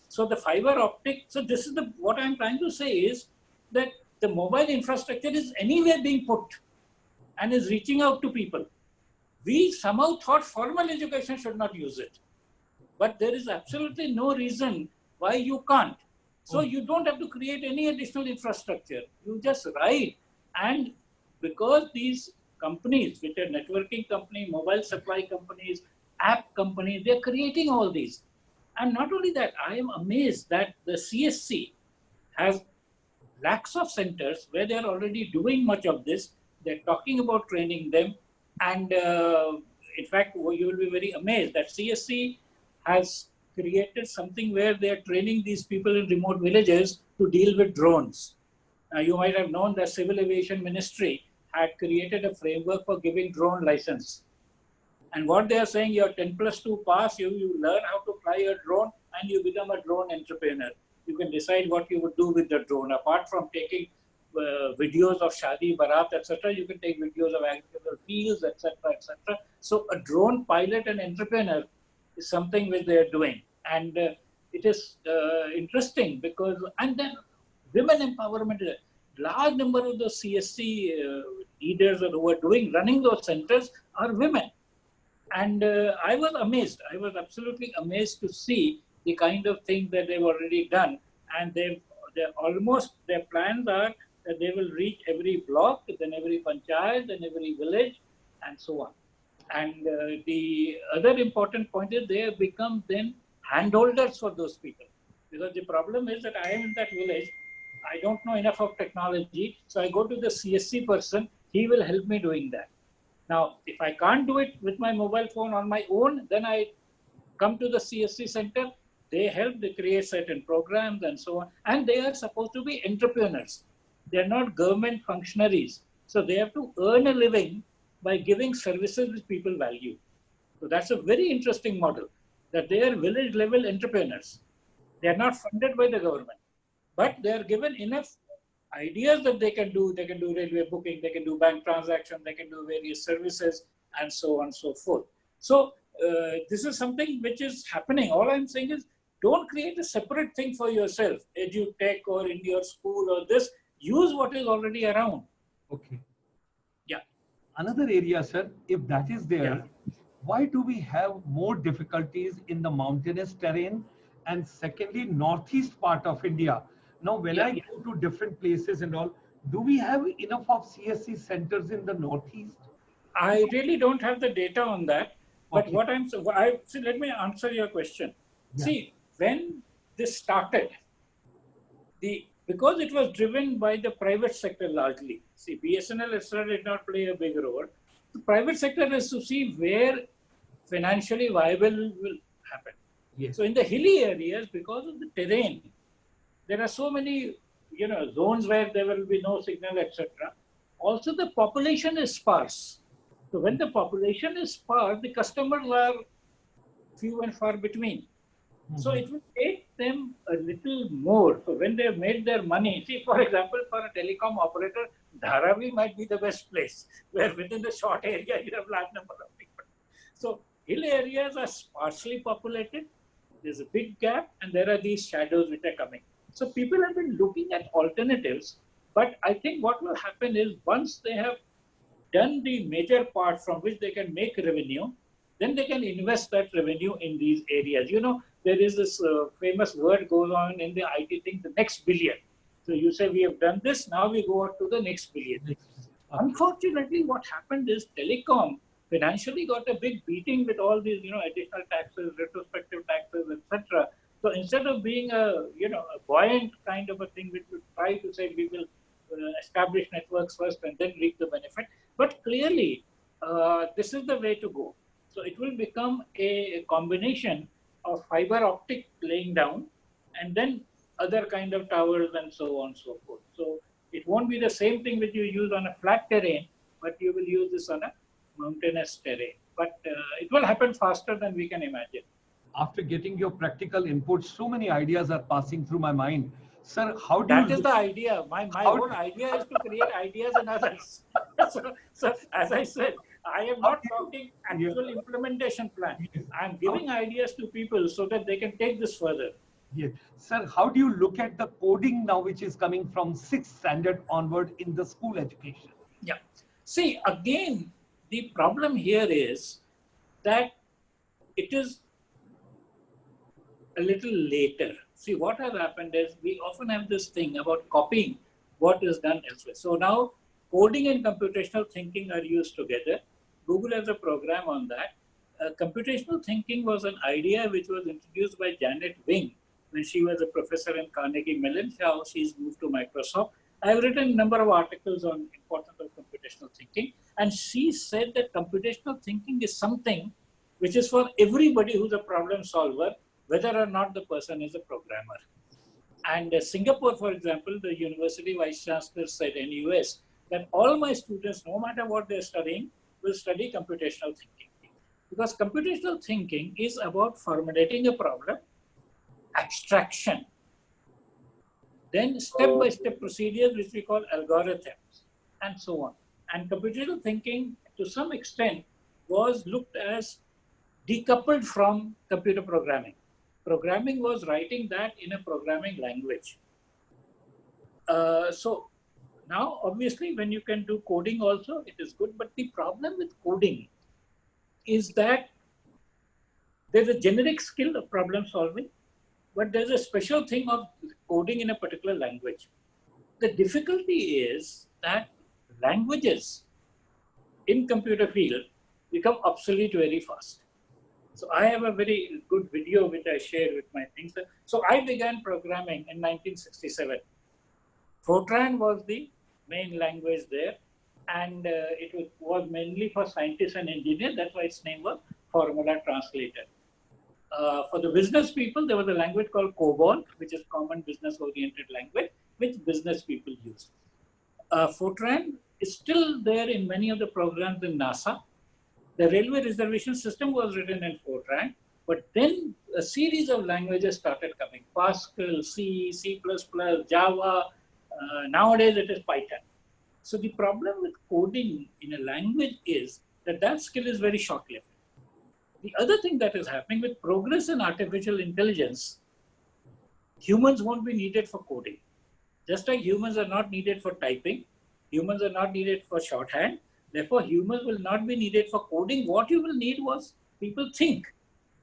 so the fiber optic, so this is what I'm trying to say is that the mobile infrastructure is anywhere being put and is reaching out to people. We somehow thought formal education should not use it, but there is absolutely no reason why you can't. So you don't have to create any additional infrastructure. You just write, and because these companies, which are networking companies, mobile supply companies, app companies, they're creating all these. And not only that, I am amazed that the CSC has lakhs of centers where they're already doing much of this. They're talking about training them. And in fact, you will be very amazed that CSC has created something where they're training these people in remote villages to deal with drones. You might have known that Civil Aviation Ministry had created a framework for giving drone license. And what they are saying, your 10+2 pass, you learn how to fly a drone and you become a drone entrepreneur. You can decide what you would do with the drone. Apart from taking videos of Shadi, Barat, etc., you can take videos of agricultural fields, etc., etc. So a drone pilot and entrepreneur is something which they are doing. And it is interesting because, and then women empowerment, large number of the CSC leaders who are running those centers are women. And I was amazed. I was absolutely amazed to see the kind of thing that they've already done. And they're almost, their plans are that they will reach every block, then every panchayat, then every village, and so on. And the other important point is they have become then handholders for those people. Because the problem is that I am in that village, I don't know enough of technology, so I go to the CSC person, he will help me doing that. Now, if I can't do it with my mobile phone on my own, then I come to the CSC center, they help, they create certain programs and so on, and they are supposed to be entrepreneurs. They're not government functionaries. So they have to earn a living by giving services which people value. So that's a very interesting model, that they are village level entrepreneurs. They are not funded by the government, but they are given enough ideas that they can do. They can do railway booking, they can do bank transaction, they can do various services, and so on and so forth. So this is something which is happening. All I'm saying is, don't create a separate thing for yourself, edutech or in your school or this. Use what is already around. Okay. Yeah. Another area, sir, if that is there, Yeah. why do we have more difficulties in the mountainous terrain and secondly, northeast part of India? Now, when I go to different places and all, do we have enough of CSC centers in the northeast? I really don't have the data on that, but Okay. what see, let me answer your question. Yeah. See, when this started, because it was driven by the private sector largely. See, BSNL itself did not play a big role. The private sector is to see where financially viable will happen. Yes. So in the hilly areas, because of the terrain, there are so many, zones where there will be no signal, etc. Also, the population is sparse. So when the population is sparse, the customers are few and far between. So it will take them a little more. So when they have made their money, see, for example, for a telecom operator, Dharavi might be the best place, where within the short area you have large number of people. So hill areas are sparsely populated. There's a big gap, and there are these shadows which are coming. So people have been looking at alternatives, but I think what will happen is once they have done the major part from which they can make revenue, then they can invest that revenue in these areas. There is this famous word goes on in the IT thing, the next billion. So you say we have done this, now we go on to the next billion. Okay. Unfortunately, what happened is telecom financially got a big beating with all these, additional taxes, retrospective taxes, etc. So instead of being a buoyant kind of a thing, which would try to say we will establish networks first and then reap the benefit, but clearly this is the way to go. So it will become a combination of fiber optic laying down and then other kind of towers and so on and so forth. So it won't be the same thing which you use on a flat terrain, but you will use this on a mountainous terrain. But it will happen faster than we can imagine. After getting your practical input, so many ideas are passing through my mind. Sir, how do That you is the idea. My whole idea is to create ideas in others. so as I said, I am not talking actual implementation plan. Yes. I am giving ideas to people so that they can take this further. Yes. Sir, how do you look at the coding now, which is coming from 6th standard onward in the school education? Yeah. See, again, the problem here is that it is a little later. See, what has happened is we often have this thing about copying what is done elsewhere. So now coding and computational thinking are used together. Google has a program on that. Computational thinking was an idea which was introduced by Janet Wing when she was a professor in Carnegie Mellon. Now she's moved to Microsoft. I've written a number of articles on importance of computational thinking, and she said that computational thinking is something which is for everybody who's a problem solver, whether or not the person is a programmer. And Singapore, for example, the university vice chancellor said in US that all my students, no matter what they're studying, will study computational thinking. Because computational thinking is about formulating a problem, abstraction, then step-by-step procedures, which we call algorithms, and so on. And computational thinking, to some extent, was looked as decoupled from computer programming. Programming was writing that in a programming language. So now, obviously, when you can do coding also, it is good. But the problem with coding is that there's a generic skill of problem solving, but there's a special thing of coding in a particular language. The difficulty is that languages in computer field become obsolete very fast. So I have a very good video which I share with my things. So I began programming in 1967. Fortran was the main language there, and was mainly for scientists and engineers. That's why its name was Formula Translator. For the business people, there was a language called COBOL, which is Common Business Oriented Language, which business people use. Fortran is still there in many of the programs in NASA. The railway reservation system was written in Fortran, but then a series of languages started coming. Pascal, C, C++, Java, nowadays it is Python. So the problem with coding in a language is that that skill is very short-lived. The other thing that is happening with progress in artificial intelligence, humans won't be needed for coding. Just like humans are not needed for typing, humans are not needed for shorthand, therefore humans will not be needed for coding. What you will need was people think.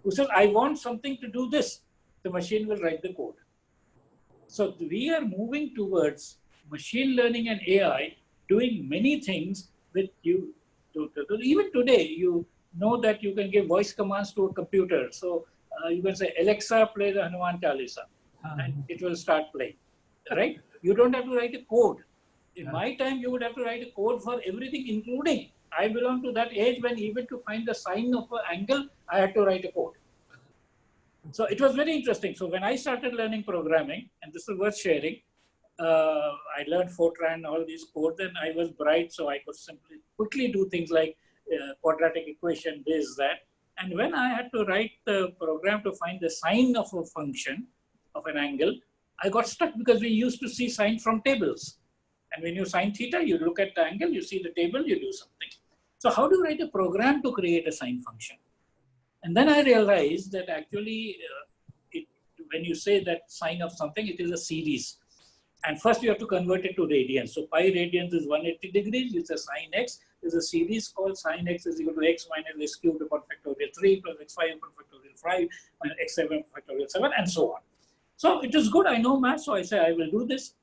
Who says, I want something to do this, the machine will write the code. So we are moving towards machine learning and AI doing many things with you. Even today, you know that you can give voice commands to a computer. So you can say, Alexa, play the Hanuman Chalisa, and it will start playing, right? You don't have to write a code. In my time, you would have to write a code for everything, including, I belong to that age when even to find the sine of an angle, I had to write a code. So it was very interesting. So when I started learning programming, and this is worth sharing, I learned Fortran, all these codes, and I was bright, so I could simply quickly do things like quadratic equation, this, that. And when I had to write the program to find the sine of a function of an angle, I got stuck because we used to see sine from tables. And when you sine theta, you look at the angle, you see the table, you do something. So how do you write a program to create a sine function? And then I realized that actually, when you say that sine of something, it is a series. And first you have to convert it to radians. So pi radians is 180 degrees, it's a sine x. There's a series called sine x is equal to x minus x cubed upon factorial 3 plus x5 upon factorial 5 minus x7 upon factorial 7 and so on. So it is good, I know math, so I say I will do this.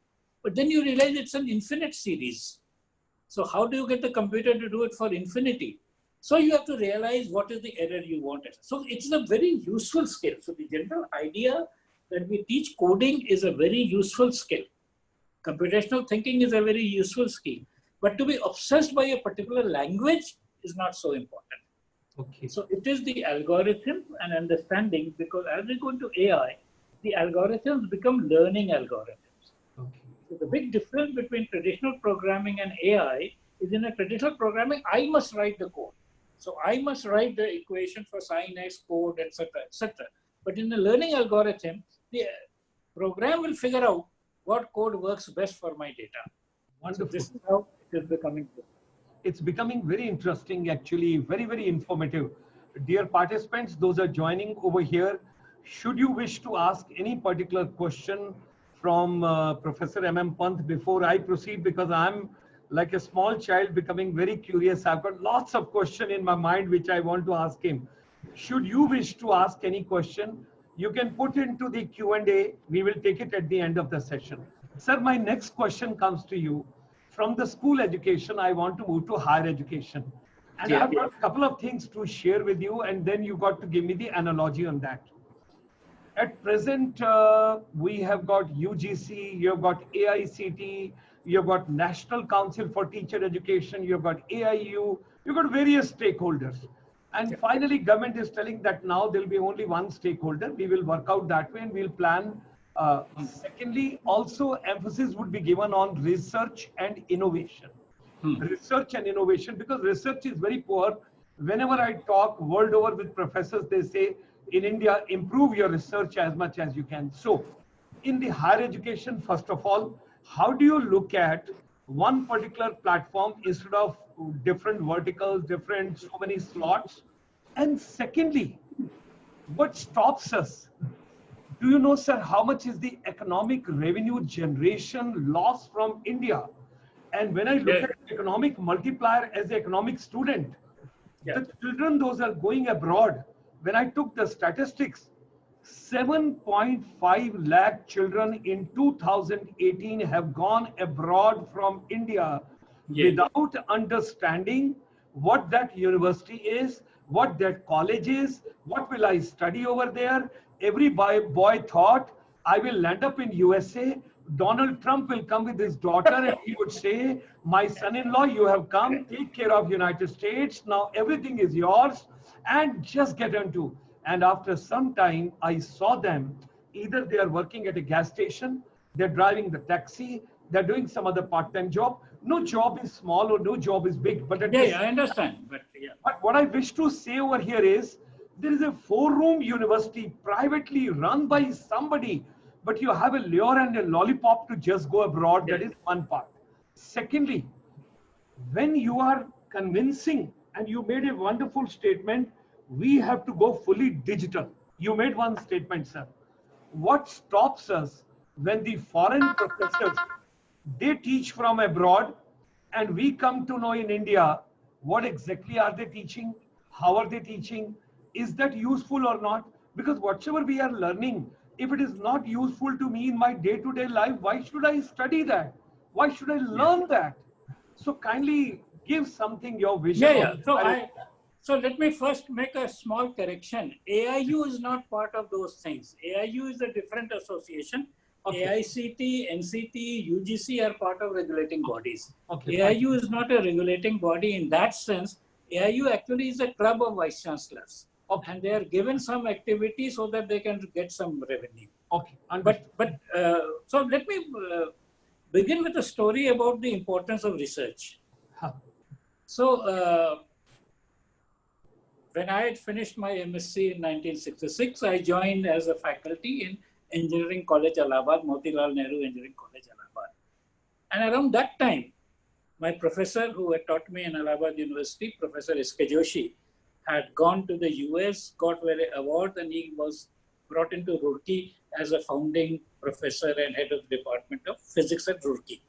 But then you realize it's an infinite series. So how do you get the computer to do it for infinity? So you have to realize what is the error you want. So it's a very useful skill. So the general idea that we teach coding is a very useful skill. Computational thinking is a very useful skill. But to be obsessed by a particular language is not so important. Okay. So it is the algorithm and understanding, because as we go into AI, the algorithms become learning algorithms. Okay. So the big difference between traditional programming and AI is in a traditional programming, I must write the code. So I must write the equation for sine x code, etc., etc. But in the learning algorithm, the program will figure out what code works best for my data. Wonderful. So this is how it is becoming. It's becoming very interesting, actually, very, very informative. Dear participants, those are joining over here, should you wish to ask any particular question from Professor M Pant before I proceed, because I'm like a small child becoming very curious. I've got lots of questions in my mind which I want to ask him. Should you wish to ask any question, you can put into the Q&A. We will take it at the end of the session. Sir, my next question comes to you. From the school education, I want to move to higher education. And I've got a couple of things to share with you, and then you got to give me the analogy on that. At present, we have got UGC, you've got AICT, you've got National Council for Teacher Education, you've got AIU, you've got various stakeholders. And finally, government is telling that now there'll be only one stakeholder. We will work out that way and we'll plan. Secondly, also emphasis would be given on research and innovation. Research and innovation, because research is very poor. Whenever I talk world over with professors, they say, in India, improve your research as much as you can. So in the higher education, first of all, how do you look at one particular platform instead of different verticals, different so many slots? And secondly, what stops us? Do you know, sir, how much is the economic revenue generation loss from India? And when I look at economic multiplier as an economic student, the children, those are going abroad. When I took the statistics, 7.5 lakh children in 2018 have gone abroad from India without understanding what that university is, what that college is, what will I study over there. Every boy thought I will land up in USA. Donald Trump will come with his daughter and he would say, my son-in-law, you have come, take care of United States. Now everything is yours and just get into. And after some time, I saw them, either they are working at a gas station, they're driving the taxi, they're doing some other part-time job. No job is small or no job is big. But I understand. But yeah. But what I wish to say over here is, there is a 4-room university privately run by somebody, but you have a lure and a lollipop to just go abroad. That is one part. Secondly, when you are convincing, and you made a wonderful statement, we have to go fully digital. You made one statement, sir. What stops us when the foreign professors, they teach from abroad and we come to know in India, what exactly are they teaching? How are they teaching? Is that useful or not? Because whatever we are learning, if it is not useful to me in my day-to-day life, why should I study that? Why should I learn that? So kindly give something, your vision. So let me first make a small correction. AIU is not part of those things. AIU is a different association. Okay. AICT, NCT, UGC are part of regulating bodies. Okay, AIU is not a regulating body in that sense. AIU actually is a club of vice chancellors. Okay. And they are given some activity so that they can get some revenue. Okay. So let me begin with a story about the importance of research. Huh. So when I had finished my MSc in 1966, I joined as a faculty in Engineering College, Allahabad, Motilal Nehru Engineering College, Allahabad. And around that time, my professor who had taught me in Allahabad University, Professor S.K. Joshi, had gone to the US, got various awards, and he was brought into Roorkee as a founding professor and head of the Department of Physics at Roorkee.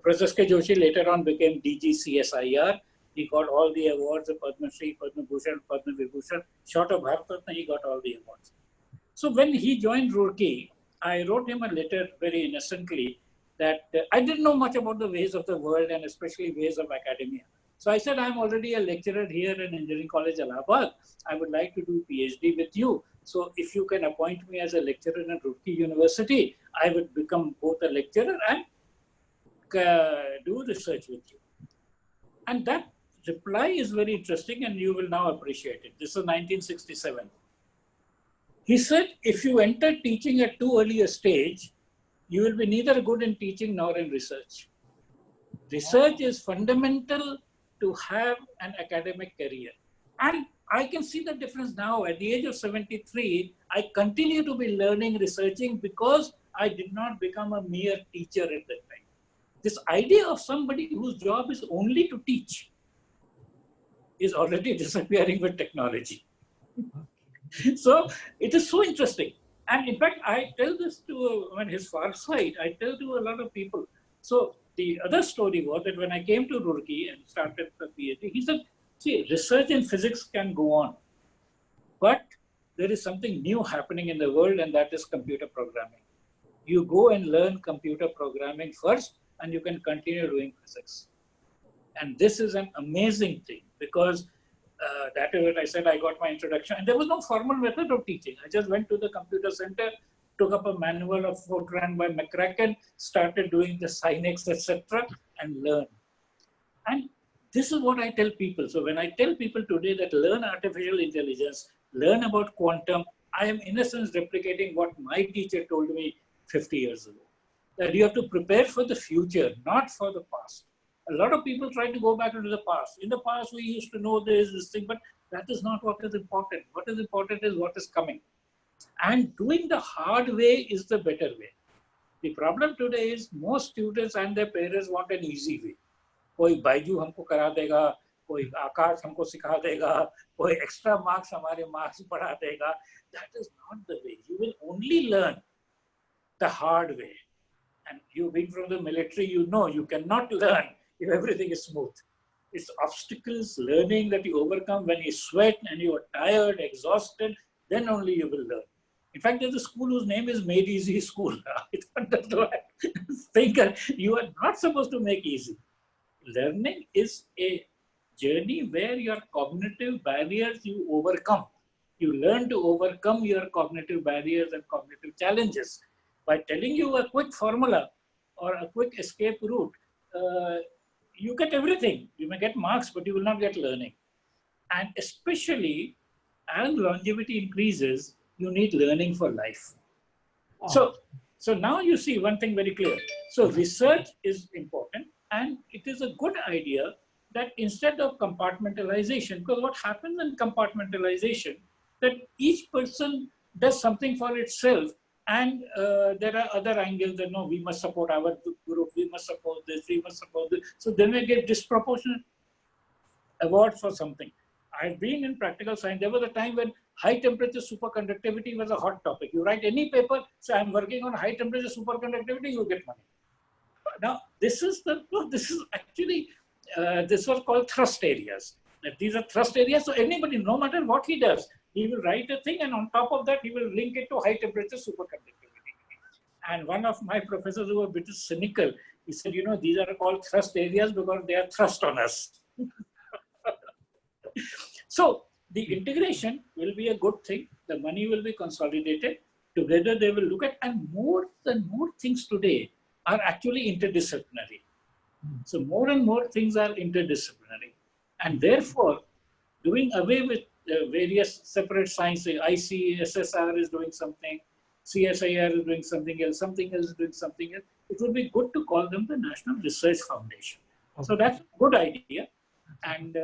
Professor S.K. Joshi later on became DG CSIR. He got all the awards, Padma Shri, Padma Bhushan, Padma Vibhushan. Short of Bharat Ratna, he got all the awards. So when he joined Roorkee, I wrote him a letter very innocently that I didn't know much about the ways of the world and especially ways of academia. So I said, I'm already a lecturer here in Engineering College, Allahabad. I would like to do PhD with you. So if you can appoint me as a lecturer in Roorkee University, I would become both a lecturer and do research with you. And that reply is very interesting and you will now appreciate it. This is 1967. He said, if you enter teaching at too early a stage, you will be neither good in teaching nor in research. Research is fundamental to have an academic career. And I can see the difference now. At the age of 73, I continue to be learning, researching because I did not become a mere teacher at that time. This idea of somebody whose job is only to teach is already disappearing with technology. So it is so interesting. And in fact, I tell this to his far side, I tell to a lot of people. So the other story was that when I came to Roorkee and started the PhD, he said, see, research in physics can go on, but there is something new happening in the world, and that is computer programming. You go and learn computer programming first, and you can continue doing physics. And this is an amazing thing because that is what I said, I got my introduction. And there was no formal method of teaching. I just went to the computer center, took up a manual of Fortran by McCracken, started doing the Sine, etc., and learned. And this is what I tell people. So when I tell people today that learn artificial intelligence, learn about quantum, I am in a sense replicating what my teacher told me 50 years ago. That you have to prepare for the future, not for the past. A lot of people try to go back into the past. In the past, we used to know there is this thing, but that is not what is important. What is important is what is coming. And doing the hard way is the better way. The problem today is most students and their parents want an easy way. कोई बायजू हमको करा देगा, कोई आकाश हमको सिखा देगा, कोई extra marks हमारे marks बढ़ा देगा. That is not the way. You will only learn the hard way. And you being from the military, you know you cannot learn if everything is smooth. It's obstacles, learning that you overcome when you sweat and you are tired, exhausted, then only you will learn. In fact, there's a school whose name is Made Easy School. I don't think you are not supposed to make easy. Learning is a journey where your cognitive barriers you overcome. You learn to overcome your cognitive barriers and cognitive challenges. By telling you a quick formula or a quick escape route, you get everything. You may get marks, but you will not get learning. And especially as longevity increases, you need learning for life. Wow. So now you see one thing very clear. So research is important, and it is a good idea that instead of compartmentalization, because what happens in compartmentalization, that each person does something for itself, and there are other angles that no, we must support our group, we must support this, we must support this. So then we get disproportionate awards for something. I've been in practical science. There was a time when high temperature superconductivity was a hot topic. You write any paper, say I'm working on high temperature superconductivity, you get money. Now, this is actually, this was called thrust areas. These are thrust areas. So anybody, no matter what he does, he will write a thing, and on top of that, he will link it to high temperature superconductivity. And one of my professors who were a bit cynical, he said, you know, these are called thrust areas because they are thrust on us. So the integration will be a good thing. The money will be consolidated. Together they will look at, and more things today are actually interdisciplinary. So more and more things are interdisciplinary. And therefore, doing away with various separate sciences, ICSSR is doing something, CSIR is doing something else is doing something else. It would be good to call them the National Research Foundation. Okay. So that's a good idea. And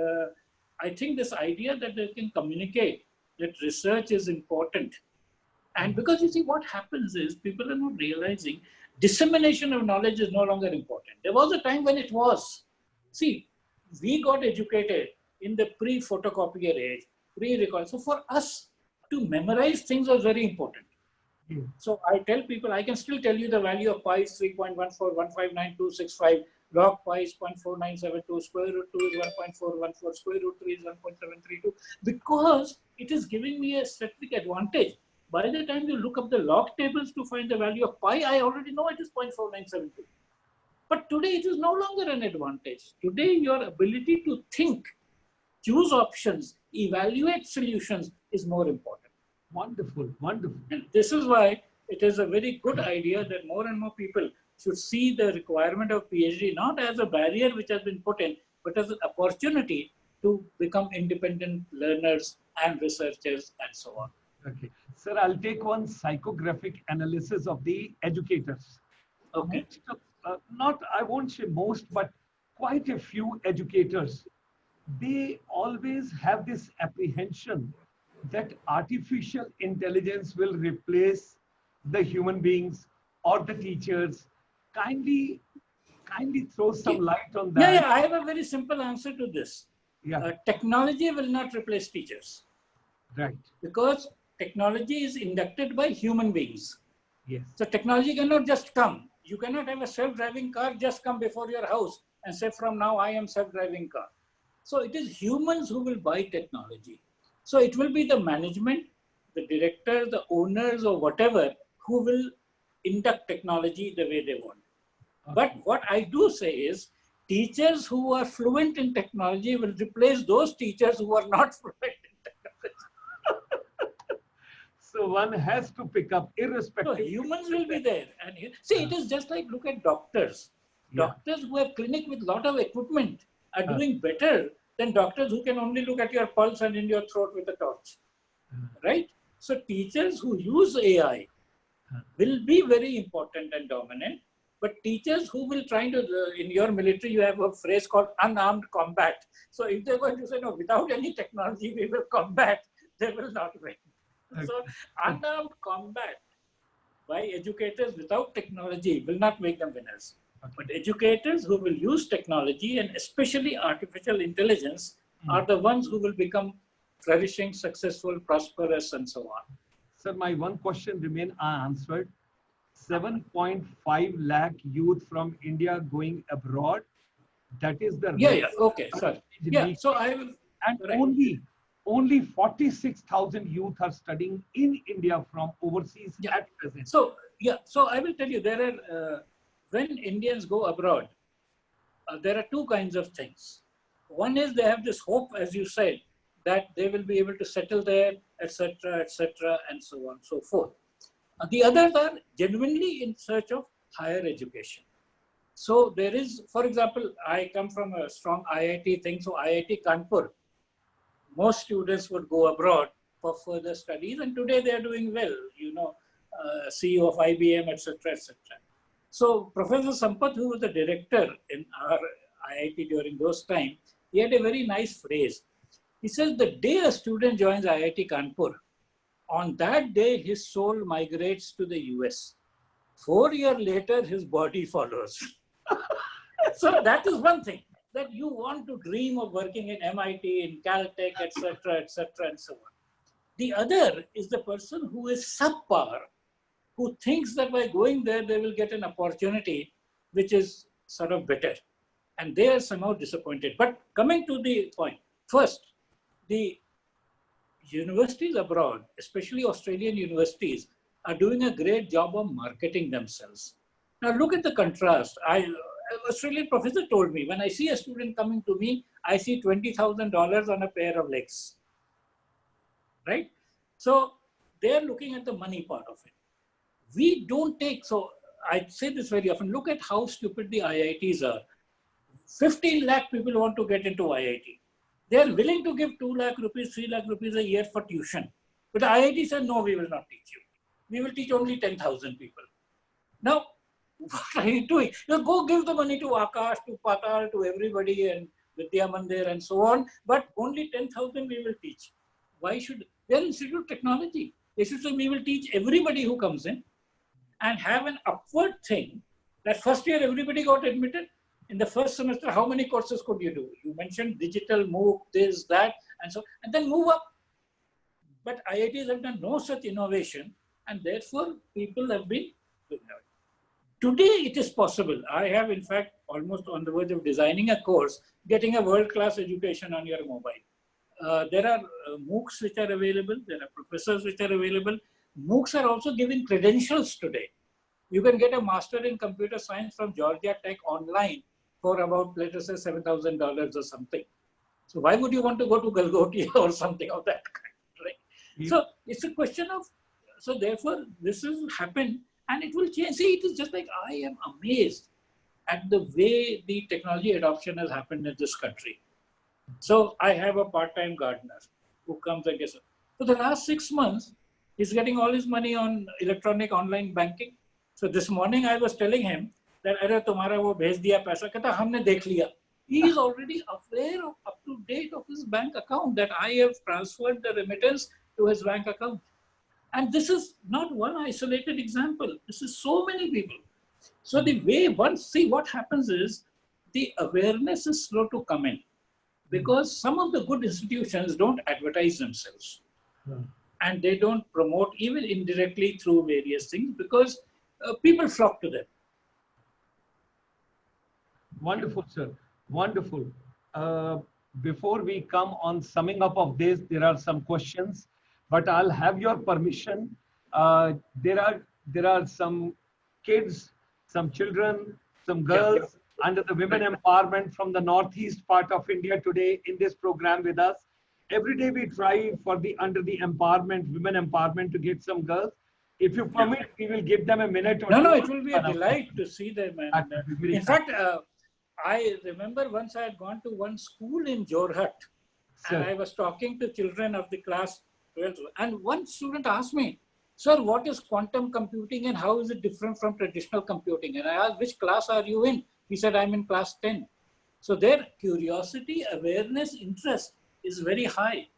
I think this idea that they can communicate that research is important. And because you see what happens is people are not realizing dissemination of knowledge is no longer important. There was a time when it was. See, we got educated in the pre-photocopier age, pre-record. So for us to memorize things was very important. So I tell people, I can still tell you the value of pi is 3.14159.265, log pi is 0.4972, square root 2 is 1.414, square root 3 is 1.732, because it is giving me a statistic advantage. By the time you look up the log tables to find the value of pi, I already know it is 0.4972. But today it is no longer an advantage. Today your ability to think, choose options, evaluate solutions is more important. Wonderful, wonderful. And this is why it is a very good idea that more and more people should see the requirement of PhD not as a barrier which has been put in, but as an opportunity to become independent learners and researchers and so on. Okay. Sir, I'll take one psychographic analysis of the educators. Okay. I won't say most, but quite a few educators, they always have this apprehension that artificial intelligence will replace the human beings or the teachers. Kindly throw some light on that. Yeah, I have a very simple answer to this. Yeah. Technology will not replace teachers. Right. Because technology is inducted by human beings. Yes. So technology cannot just come. You cannot have a self-driving car just come before your house and say, from now I am self-driving car. So it is humans who will buy technology. So it will be the management, the director, the owners or whatever who will induct technology the way they want. Okay. But what I do say is teachers who are fluent in technology will replace those teachers who are not fluent in technology. So one has to pick up irrespective. So humans will be there. And see, it is just like look at doctors. Yeah. Doctors who have clinic with lot of equipment are doing better than doctors who can only look at your pulse and in your throat with a torch, right? So teachers who use AI will be very important and dominant, but teachers who will try to, in your military, you have a phrase called unarmed combat. So if they're going to say, no, without any technology, we will combat, they will not win. Okay. So unarmed combat by educators without technology will not make them winners. Okay. But educators who will use technology and especially artificial intelligence are the ones who will become flourishing, successful, prosperous, and so on. Sir, my one question remains unanswered. 7.5 lakh youth from India going abroad. That is the okay, sorry. Yeah, so I will. And right. only 46,000 youth are studying in India from overseas at present. So I will tell you, there are when Indians go abroad, there are two kinds of things. one is they have this hope, as you said, that they will be able to settle there, etc., and so on and so forth. The others are genuinely in search of higher education. So there is, for example, I come from a strong IIT thing, so IIT Kanpur, most students would go abroad for further studies, and today they are doing well, CEO of IBM, etc., etc. So Professor Sampath, who was the director in our IIT during those times, he had a very nice phrase. He says, the day a student joins IIT Kanpur, on that day his soul migrates to the US. 4 years later, his body follows. So that is one thing, that you want to dream of working in MIT, in Caltech, etc., and so on. The other is the person who is subpar, who thinks that by going there, they will get an opportunity which is sort of better. And they are somehow disappointed. But coming to the point, first, the universities abroad, especially Australian universities, are doing a great job of marketing themselves. Now look at the contrast. Australian professor told me, when I see a student coming to me, I see $20,000 on a pair of legs, right? So they're looking at the money part of it. We don't take, so I say this very often, look at how stupid the IITs are. 15 lakh people want to get into IIT. They're willing to give 2 lakh rupees, 3 lakh rupees a year for tuition. But the IIT said, no, we will not teach you. We will teach only 10,000 people. Now, what are you doing? You go give the money to Akash, to Patal, to everybody, and Vidya Mandir and so on, but only 10,000 we will teach. Why should, they're Institute of Technology. They should say, we will teach everybody who comes in and have an upward thing that first year everybody got admitted. In the first semester, how many courses could you do? You mentioned digital, MOOC, this, that, and so, and then move up. But IITs have done no such innovation, and therefore people have been doing it. Today it is possible. I have, in fact, almost on the verge of designing a course, getting a world-class education on your mobile. There are MOOCs which are available. There are professors which are available. MOOCs are also giving credentials today. You can get a master in computer science from Georgia Tech online for about, let us say, $7,000 or something. So why would you want to go to Golgotia or something of that kind, right? Yeah. So it's a question of, so therefore this will happen and it will change. See, it is just like, I am amazed at the way the technology adoption has happened in this country. So I have a part-time gardener who comes and gets, for the last 6 months, he's getting all his money on electronic online banking. So this morning I was telling him that, "Arey tumhara wo bhej diya paisa," kehta humne dekh liya. He is already aware of up to date of his bank account, that I have transferred the remittance to his bank account. And this is not one isolated example. This is so many people. So the way once, see what happens is the awareness is slow to come in because some of the good institutions don't advertise themselves. And they don't promote even indirectly through various things because people flock to them. Wonderful, sir. Wonderful. Before we come on summing up of this, there are some questions, but I'll have your permission. There are some kids, some children, some girls under the women empowerment from the northeast part of India today in this program with us. Every day we try for the under the empowerment, women empowerment, to get some girls. If you permit, we will give them a minute or two. No, it will be a delight to see them. And, in fact, I remember once I had gone to one school in Jorhat, and I was talking to children of the class 12, and one student asked me, "Sir, what is quantum computing and how is it different from traditional computing?" And I asked, "Which class are you in?" He said, "I'm in class 10. So their curiosity, awareness, interest is very high.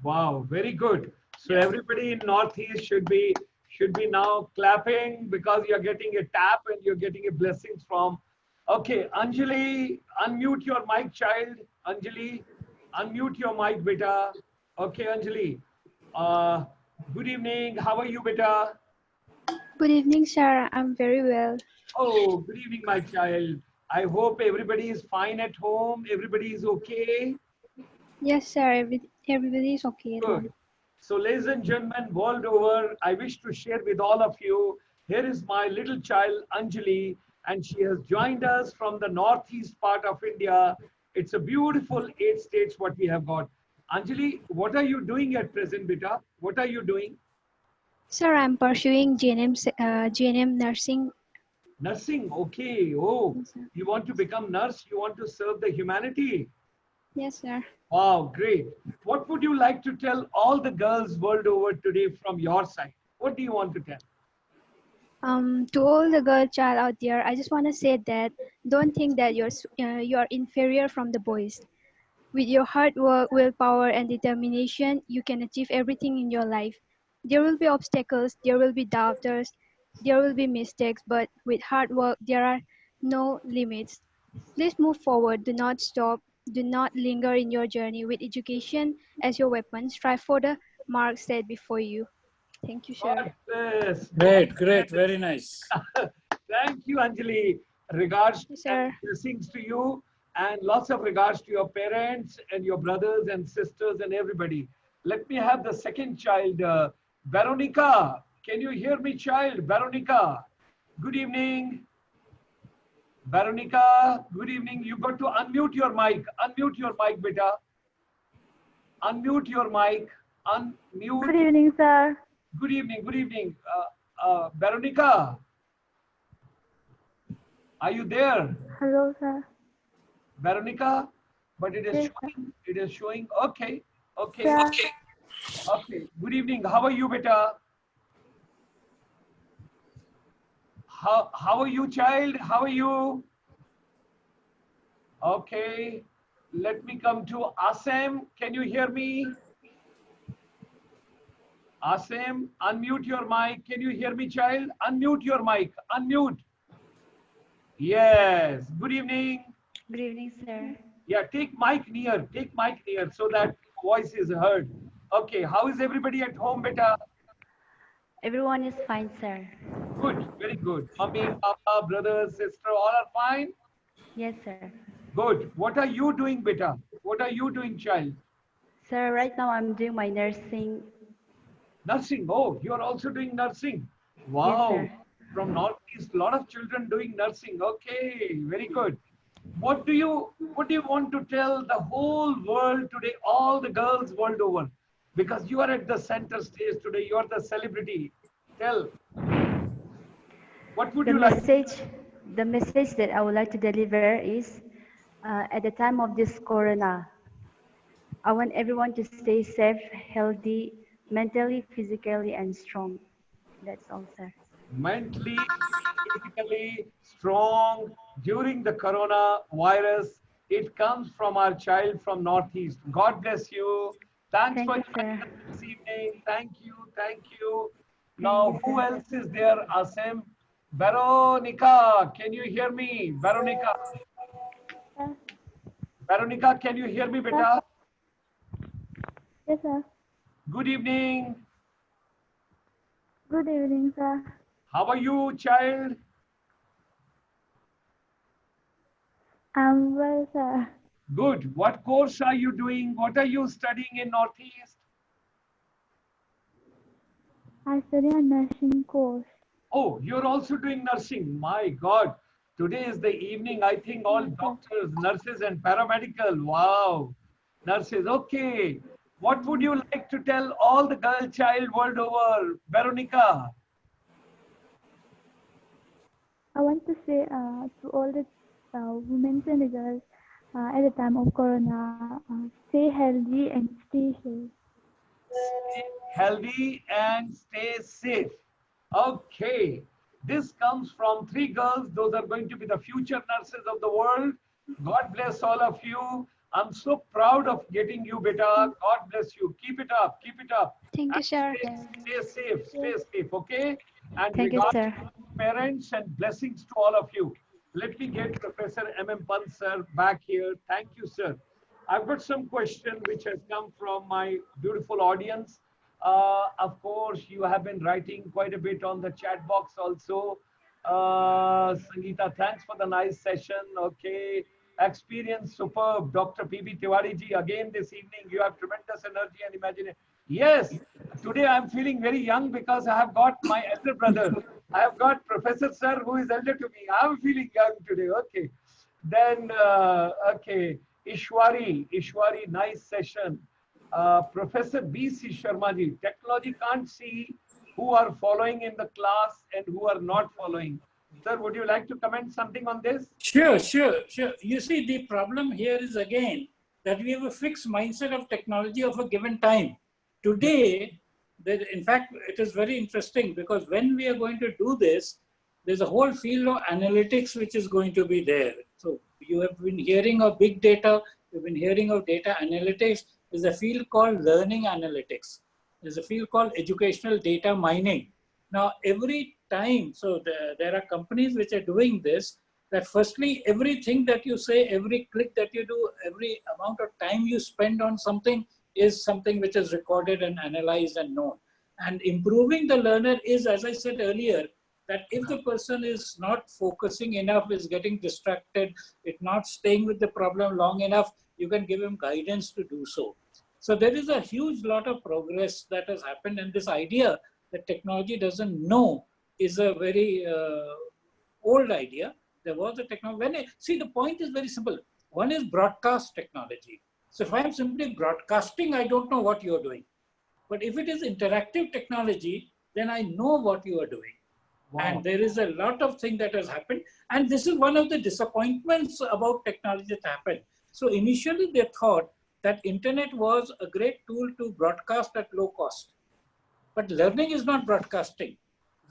Wow, very good. So everybody in Northeast should be now clapping because you're getting a tap and you're getting a blessings from. Okay, Anjali, unmute your mic, child. Anjali, unmute your mic, beta. Okay, Anjali. Good evening. How are you, beta? Good evening, sir. I'm very well. Oh, good evening, my child. I hope everybody is fine at home. Everybody is okay. Yes, sir. Everybody is okay at home. Good. So, ladies and gentlemen, world over, I wish to share with all of you, here is my little child, Anjali, and she has joined us from the northeast part of India. It's a beautiful 8 states what we have got. Anjali, what are you doing at present, beta? What are you doing? Sir, I'm pursuing GNM nursing. Nursing, okay. Oh, Yes, sir. you want to become nurse? You want to serve the humanity? Yes, sir. Wow, great. What would you like to tell all the girls world over today from your side? What do you want to tell? To all the girl child out there, I just want to say that don't think that you're inferior from the boys. With your hard work, willpower, and determination, you can achieve everything in your life. There will be obstacles, there will be doubters, there will be mistakes, but with hard work, there are no limits. Please move forward, do not stop, do not linger in your journey. With education as your weapon, strive for the mark set before you. Thank you, sir. God bless. God Great, great, very nice. Thank you, Anjali. Regards Yes, and sir. blessings to you, and lots of regards to your parents and your brothers and sisters and everybody. Let me have the second child, Veronica. Can you hear me, child? Veronica. Good evening. Veronica, good evening. You got to unmute your mic. Unmute your mic, beta. Unmute your mic. Unmute. Good evening, sir. Good evening. Good evening. Veronica, are you there? Hello, sir. Veronica, but it is Yes, showing. It is showing. Okay. Okay. sir. Okay. Okay. Good evening. How are you, beta? How are you, child? How are you? Okay. Let me come to Asem. Can you hear me? Asem, unmute your mic. Can you hear me, child? Unmute your mic. Unmute. Yes. Good evening. Good evening, sir. Yeah, take mic near. Take mic near so that voice is heard. Okay. How is everybody at home, beta? Everyone is fine, sir. Good. Very good. Mommy, papa, brother, sister, all are fine? Yes, sir. Good. What are you doing, beta? What are you doing, child? Sir, right now I'm doing my nursing. Nursing. Oh, you are also doing nursing. Yes, Wow. sir. From Northeast, a lot of children doing nursing. Okay, very good. What do you want to tell the whole world today, all the girls world over? Because you are at the center stage today, you are the celebrity. Tell. What would The you like? message that I would like to deliver is, at the time of this corona, I want everyone to stay safe, healthy, mentally, physically, and strong. That's all, sir. Mentally, physically strong during the corona virus. It comes from our child from Northeast. God bless you. Thanks Thank for you, joining sir. us this evening. Thank you. Thank you. Thank Now, you, who sir. else is there, Asem? Veronica, can you hear me? Veronica. Sir. Veronica, can you hear me, beta? Yes, sir. Good evening. Good evening, sir. How are you, child? I'm well, sir. Good. What course are you doing? What are you studying in Northeast? I study a nursing course. Oh, you're also doing nursing. My God. Today is the evening. I think all Yes, sir. doctors, nurses, and paramedical. Wow. Nurses. Okay. What would you like to tell all the girl child world over? Veronica. I want to say to all the women and girls at the time of Corona, stay healthy and stay safe. Stay healthy and stay safe. Okay. This comes from 3 girls. Those are going to be the future nurses of the world. God bless all of you. I'm so proud of getting you, beta. God bless you. Keep it up. Keep it up. Thank you, And sir. stay safe. Stay safe. Okay. And Thank you, regards sir. to parents and blessings to all of you. Let me get Professor M Pant, sir, back here. Thank you, sir. I've got some question which has come from my beautiful audience. Of course, you have been writing quite a bit on the chat box also. Sangeeta, thanks for the nice session. Okay. Experience superb. Dr. P.B. Tiwari ji, again this evening, you have tremendous energy and imagination. Yes, today I'm feeling very young because I have got my elder brother. I have got Professor Sir who is elder to me. I'm feeling young today. Okay. Then, okay. Ishwari, nice session. Professor B.C. Sharma ji, technology can't see who are following in the class and who are not following. Sir, would you like to comment something on this? Sure. You see, the problem here is again that we have a fixed mindset of technology of a given time. Today, in fact, it is very interesting because when we are going to do this, there's a whole field of analytics which is going to be there. So you have been hearing of big data, you've been hearing of data analytics. There's a field called learning analytics. There's a field called educational data mining. Now, every time, so there are companies which are doing this, that firstly, everything that you say, every click that you do, every amount of time you spend on something is something which is recorded and analyzed and known. And improving the learner is, as I said earlier, that if the person is not focusing enough, is getting distracted, is not staying with the problem long enough, you can give him guidance to do so. So there is a huge lot of progress that has happened, and this idea that technology doesn't know is a very old idea. There was a technology. See, the point is very simple. One is broadcast technology. So if I'm simply broadcasting, I don't know what you're doing. But if it is interactive technology, then I know what you are doing. Wow. And there is a lot of things that has happened. And this is one of the disappointments about technology that happened. So initially they thought that internet was a great tool to broadcast at low cost. But learning is not broadcasting.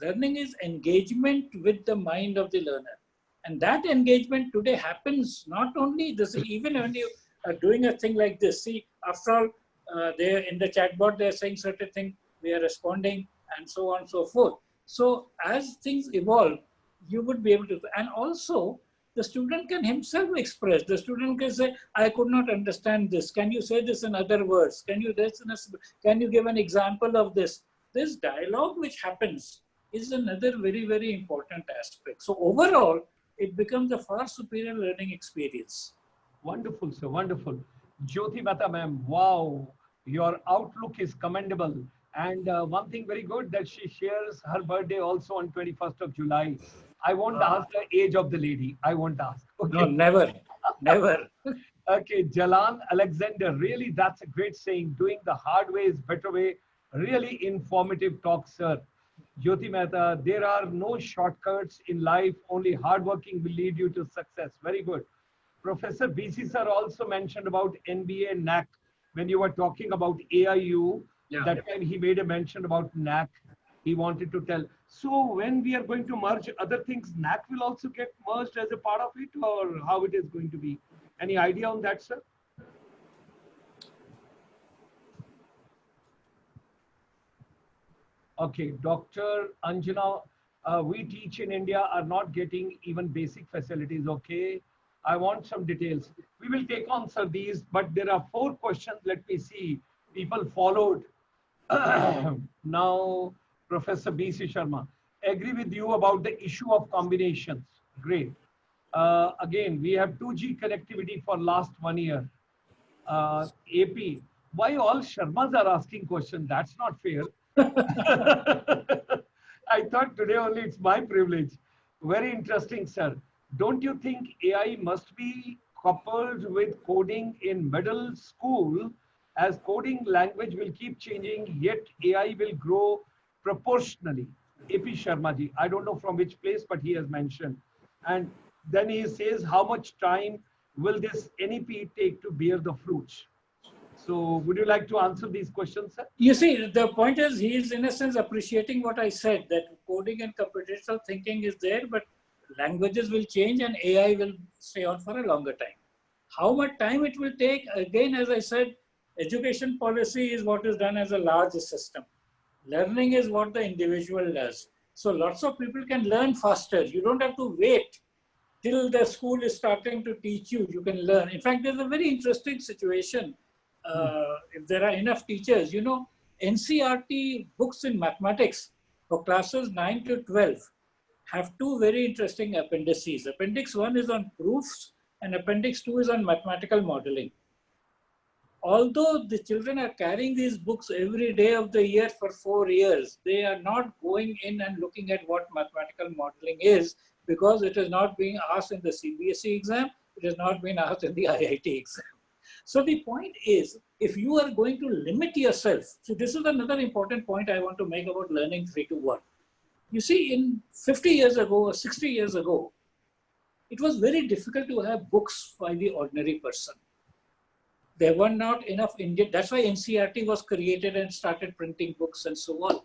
Learning is engagement with the mind of the learner. And that engagement today happens not only this, even when you are doing a thing like this. See, after all, they're in the chatbot, they're saying certain things, we are responding, and so on and so forth. So as things evolve, you would be able to, and also the student can himself express. The student can say, I could not understand this. Can you say this in other words? Can you give an example of this? This dialogue which happens is another very, very important aspect. So overall, it becomes a far superior learning experience. Wonderful, sir, wonderful. Jyoti Mehta ma'am, wow, your outlook is commendable. And one thing very good that she shares her birthday also on 21st of July. I won't ask the age of the lady. I won't ask. Okay. No, never, never. Okay, Jalan Alexander, really that's a great saying. Doing the hard way is better way. Really informative talk, sir. Jyoti Mehta, there are no shortcuts in life. Only hard working will lead you to success. Very good. Professor BC sir also mentioned about NBA and NAC. When you were talking about AIU, that time he made a mention about NAC. He wanted to tell. So when we are going to merge other things, NAC will also get merged as a part of it, or how it is going to be? Any idea on that, sir? Okay, Dr. Anjana, we teach in India are not getting even basic facilities. Okay, I want some details. We will take on, sir, these, but there are 4 questions. Let me see. People followed. Now, Professor B.C. Sharma, agree with you about the issue of combinations. Great. Again, we have 2G connectivity for last 1 year. AP, why all Sharmas are asking questions? That's not fair. I thought today only it's my privilege. Very interesting, sir. Don't you think AI must be coupled with coding in middle school, as coding language will keep changing, yet AI will grow proportionally? AP Sharma ji, I don't know from which place, but he has mentioned. And then he says, how much time will this NEP take to bear the fruits? So would you like to answer these questions, sir? You see, the point is he is in a sense appreciating what I said, that coding and computational thinking is there, but languages will change and AI will stay on for a longer time. How much time it will take, again, as I said, education policy is what is done as a large system. Learning is what the individual does. So lots of people can learn faster. You don't have to wait till the school is starting to teach you. You can learn. In fact, there's a very interesting situation. If there are enough teachers, you know, NCERT books in mathematics for classes 9 to 12 have 2 very interesting appendices. Appendix 1 is on proofs and Appendix 2 is on mathematical modeling. Although the children are carrying these books every day of the year for 4 years, they are not going in and looking at what mathematical modeling is, because it is not being asked in the CBSE exam, It has not been asked in the IIT exam. So the point is, if you are going to limit yourself, so this is another important point I want to make about learning 3 to 1. You see, in 50 years ago or 60 years ago, it was very difficult to have books by the ordinary person. There were not enough Indian, that's why NCERT was created and started printing books and so on.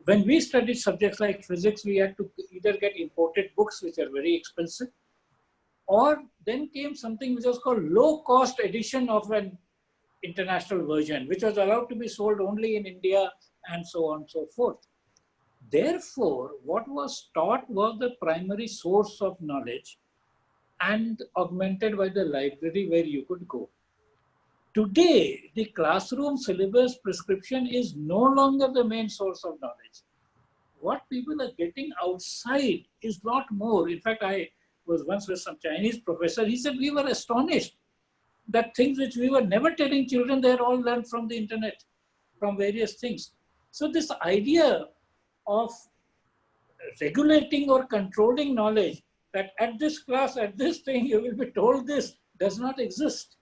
When we studied subjects like physics, we had to either get imported books, which are very expensive, or then came something which was called low-cost edition of an international version, which was allowed to be sold only in India and so on and so forth. Therefore, what was taught was the primary source of knowledge and augmented by the library where you could go. Today, the classroom syllabus prescription is no longer the main source of knowledge. What people are getting outside is a lot more. In fact, I was once with some Chinese professor. He said we were astonished that things which we were never telling children, they're all learned from the internet, from various things. So this idea of regulating or controlling knowledge, that at this class, at this thing, you will be told this, does not exist.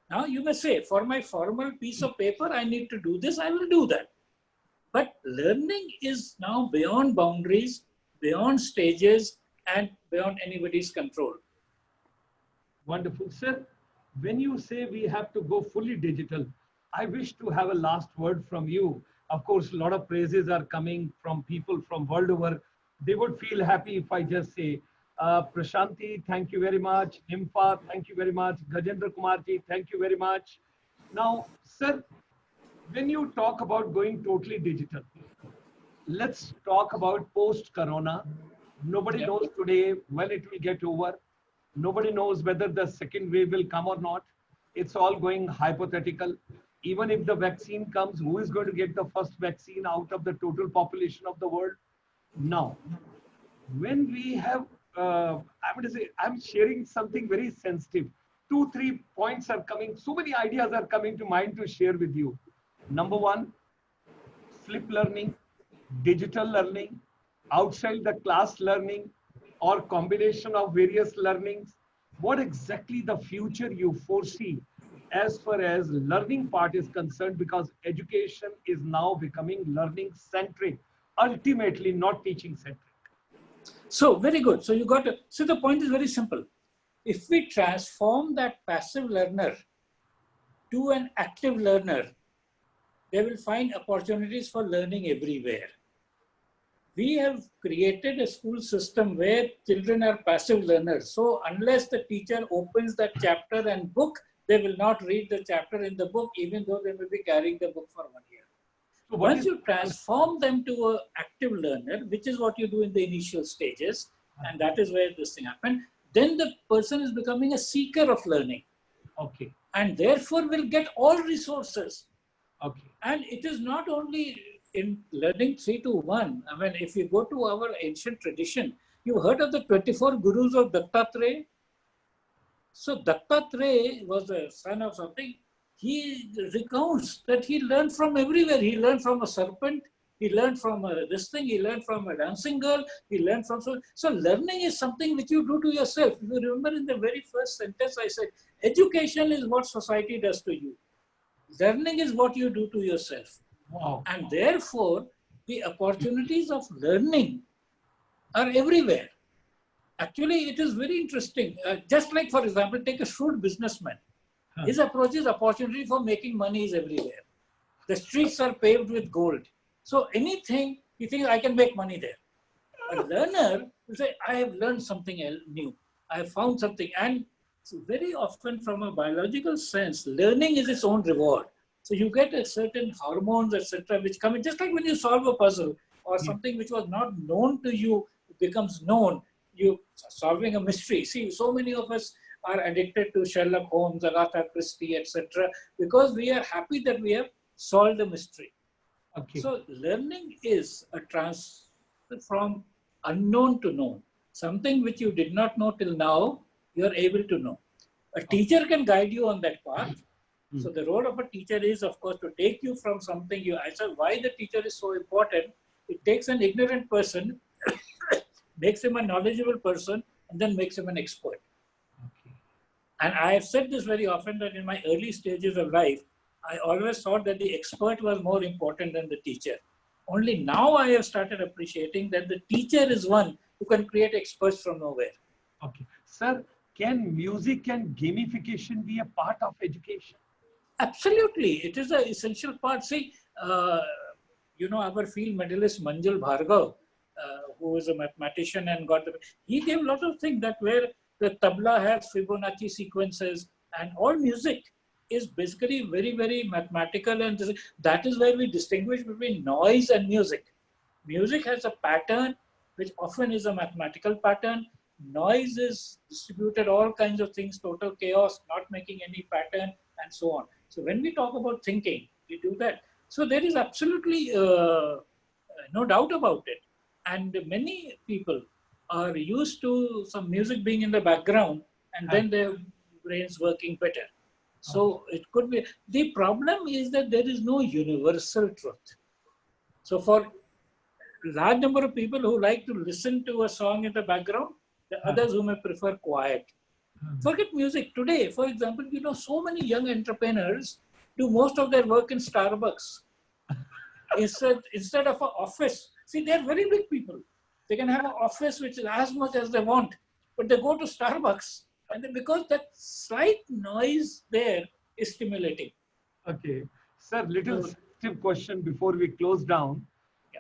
Now you may say, for my formal piece of paper, I need to do this, I will do that. But learning is now beyond boundaries, beyond stages, and beyond anybody's control. Wonderful. Sir, when you say we have to go fully digital, I wish to have a last word from you. Of course, a lot of praises are coming from people from world over. They would feel happy if I just say, Prashanti, thank you very much. Nimfa, thank you very much. Gajendra Kumarji, thank you very much. Now, sir, when you talk about going totally digital, let's talk about post-corona. Nobody knows today when it will get over. Nobody knows whether the second wave will come or not. It's all going hypothetical. Even if the vaccine comes, who is going to get the first vaccine out of the total population of the world? Now, when we have, I'm sharing something very sensitive. 2-3 points are coming. So many ideas are coming to mind to share with you. Number one, flip learning, digital learning, outside the class learning, or combination of various learnings. What exactly the future you foresee as far as learning part is concerned, because education is now becoming learning centric, ultimately not teaching centric. So very good. So you got to, so the point is very simple. If we transform that passive learner to an active learner, they will find opportunities for learning everywhere. We have created a school system where children are passive learners. So unless the teacher opens that chapter and book, they will not read the chapter in the book, even though they may be carrying the book for 1 year. So once you transform them to an active learner, which is what you do in the initial stages, and that is where this thing happened, then the person is becoming a seeker of learning. Okay. And therefore will get all resources. Okay. And it is not only in learning 3 to 1. I mean, if you go to our ancient tradition, you heard of the 24 gurus of Dattatreya? So Dattatreya was the son of something. He recounts that he learned from everywhere. He learned from a serpent. He learned from this thing. He learned from a dancing girl. He learned from... So learning is something which you do to yourself. If you remember in the very first sentence, I said, education is what society does to you. Learning is what you do to yourself. Wow. And therefore, the opportunities of learning are everywhere. Actually, it is very interesting. Just like, for example, take a shrewd businessman. His approach is opportunity for making money is everywhere. The streets are paved with gold. So anything, he thinks I can make money there. A learner will say, I have learned something new. I have found something. And so very often from a biological sense, learning is its own reward. So you get a certain hormones, etc., which come in, just like when you solve a puzzle or something which was not known to you becomes known. You solving a mystery. See, so many of us are addicted to Sherlock Holmes, Agatha Christie, etc., because we are happy that we have solved a mystery. Okay. So learning is a transfer from unknown to known. Something which you did not know till now, you are able to know. A teacher can guide you on that path. So the role of a teacher is, of course, to take you from something you answer. Why the teacher is so important? It takes an ignorant person, makes him a knowledgeable person, and then makes him an expert. And I have said this very often that in my early stages of life, I always thought that the expert was more important than the teacher. Only now I have started appreciating that the teacher is one who can create experts from nowhere. Okay. Sir, can music and gamification be a part of education? Absolutely. It is an essential part. See, our field medalist Manjul Bhargav, who is a mathematician and he gave a lot of things that where the tabla has Fibonacci sequences and all music is basically very, very mathematical, and that is where we distinguish between noise and music. Music has a pattern which often is a mathematical pattern. Noise is distributed all kinds of things, total chaos, not making any pattern, and so on. So when we talk about thinking, we do that. So there is absolutely no doubt about it. And many people are used to some music being in the background and then their brains working better. So it could be. The problem is that there is no universal truth. So for large number of people who like to listen to a song in the background, the others who may prefer quiet. Forget music. Today, for example, so many young entrepreneurs do most of their work in Starbucks instead of an office. See, they're very big people. They can have an office which is as much as they want, but they go to Starbucks, and because that slight noise there is stimulating. Okay. Sir, little sensitive question before we close down. Yeah.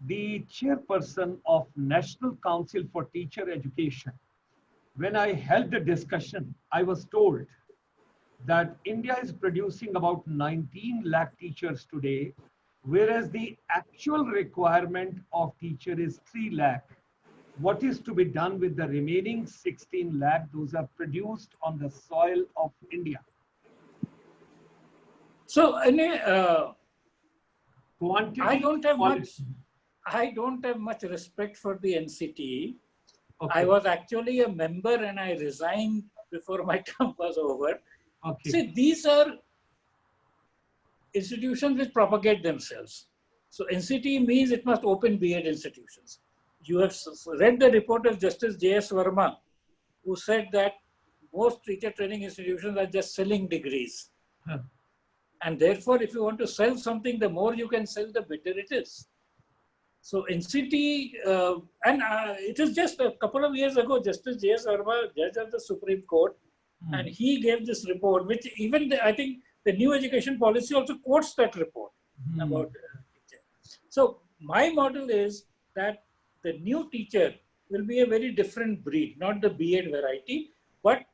The chairperson of National Council for Teacher Education, when I held the discussion, I was told that India is producing about 19 lakh teachers today, whereas the actual requirement of teacher is 3 lakh. What is to be done with the remaining 16 lakh? Those are produced on the soil of India. So, Quantity, I don't have quality. much respect for the NCT. Okay. I was actually a member and I resigned before my term was over. Okay. See, these are institutions which propagate themselves. So NCT means it must open B.Ed institutions. You have read the report of Justice J.S. Verma, who said that most teacher training institutions are just selling degrees. And therefore, if you want to sell something, the more you can sell, the better it is. So NCT, it is just a couple of years ago, Justice J.S. Verma, judge of the Supreme Court, and he gave this report, which even I think the new education policy also quotes that report about teacher. So my model is that the new teacher will be a very different breed, not the B.Ed variety. But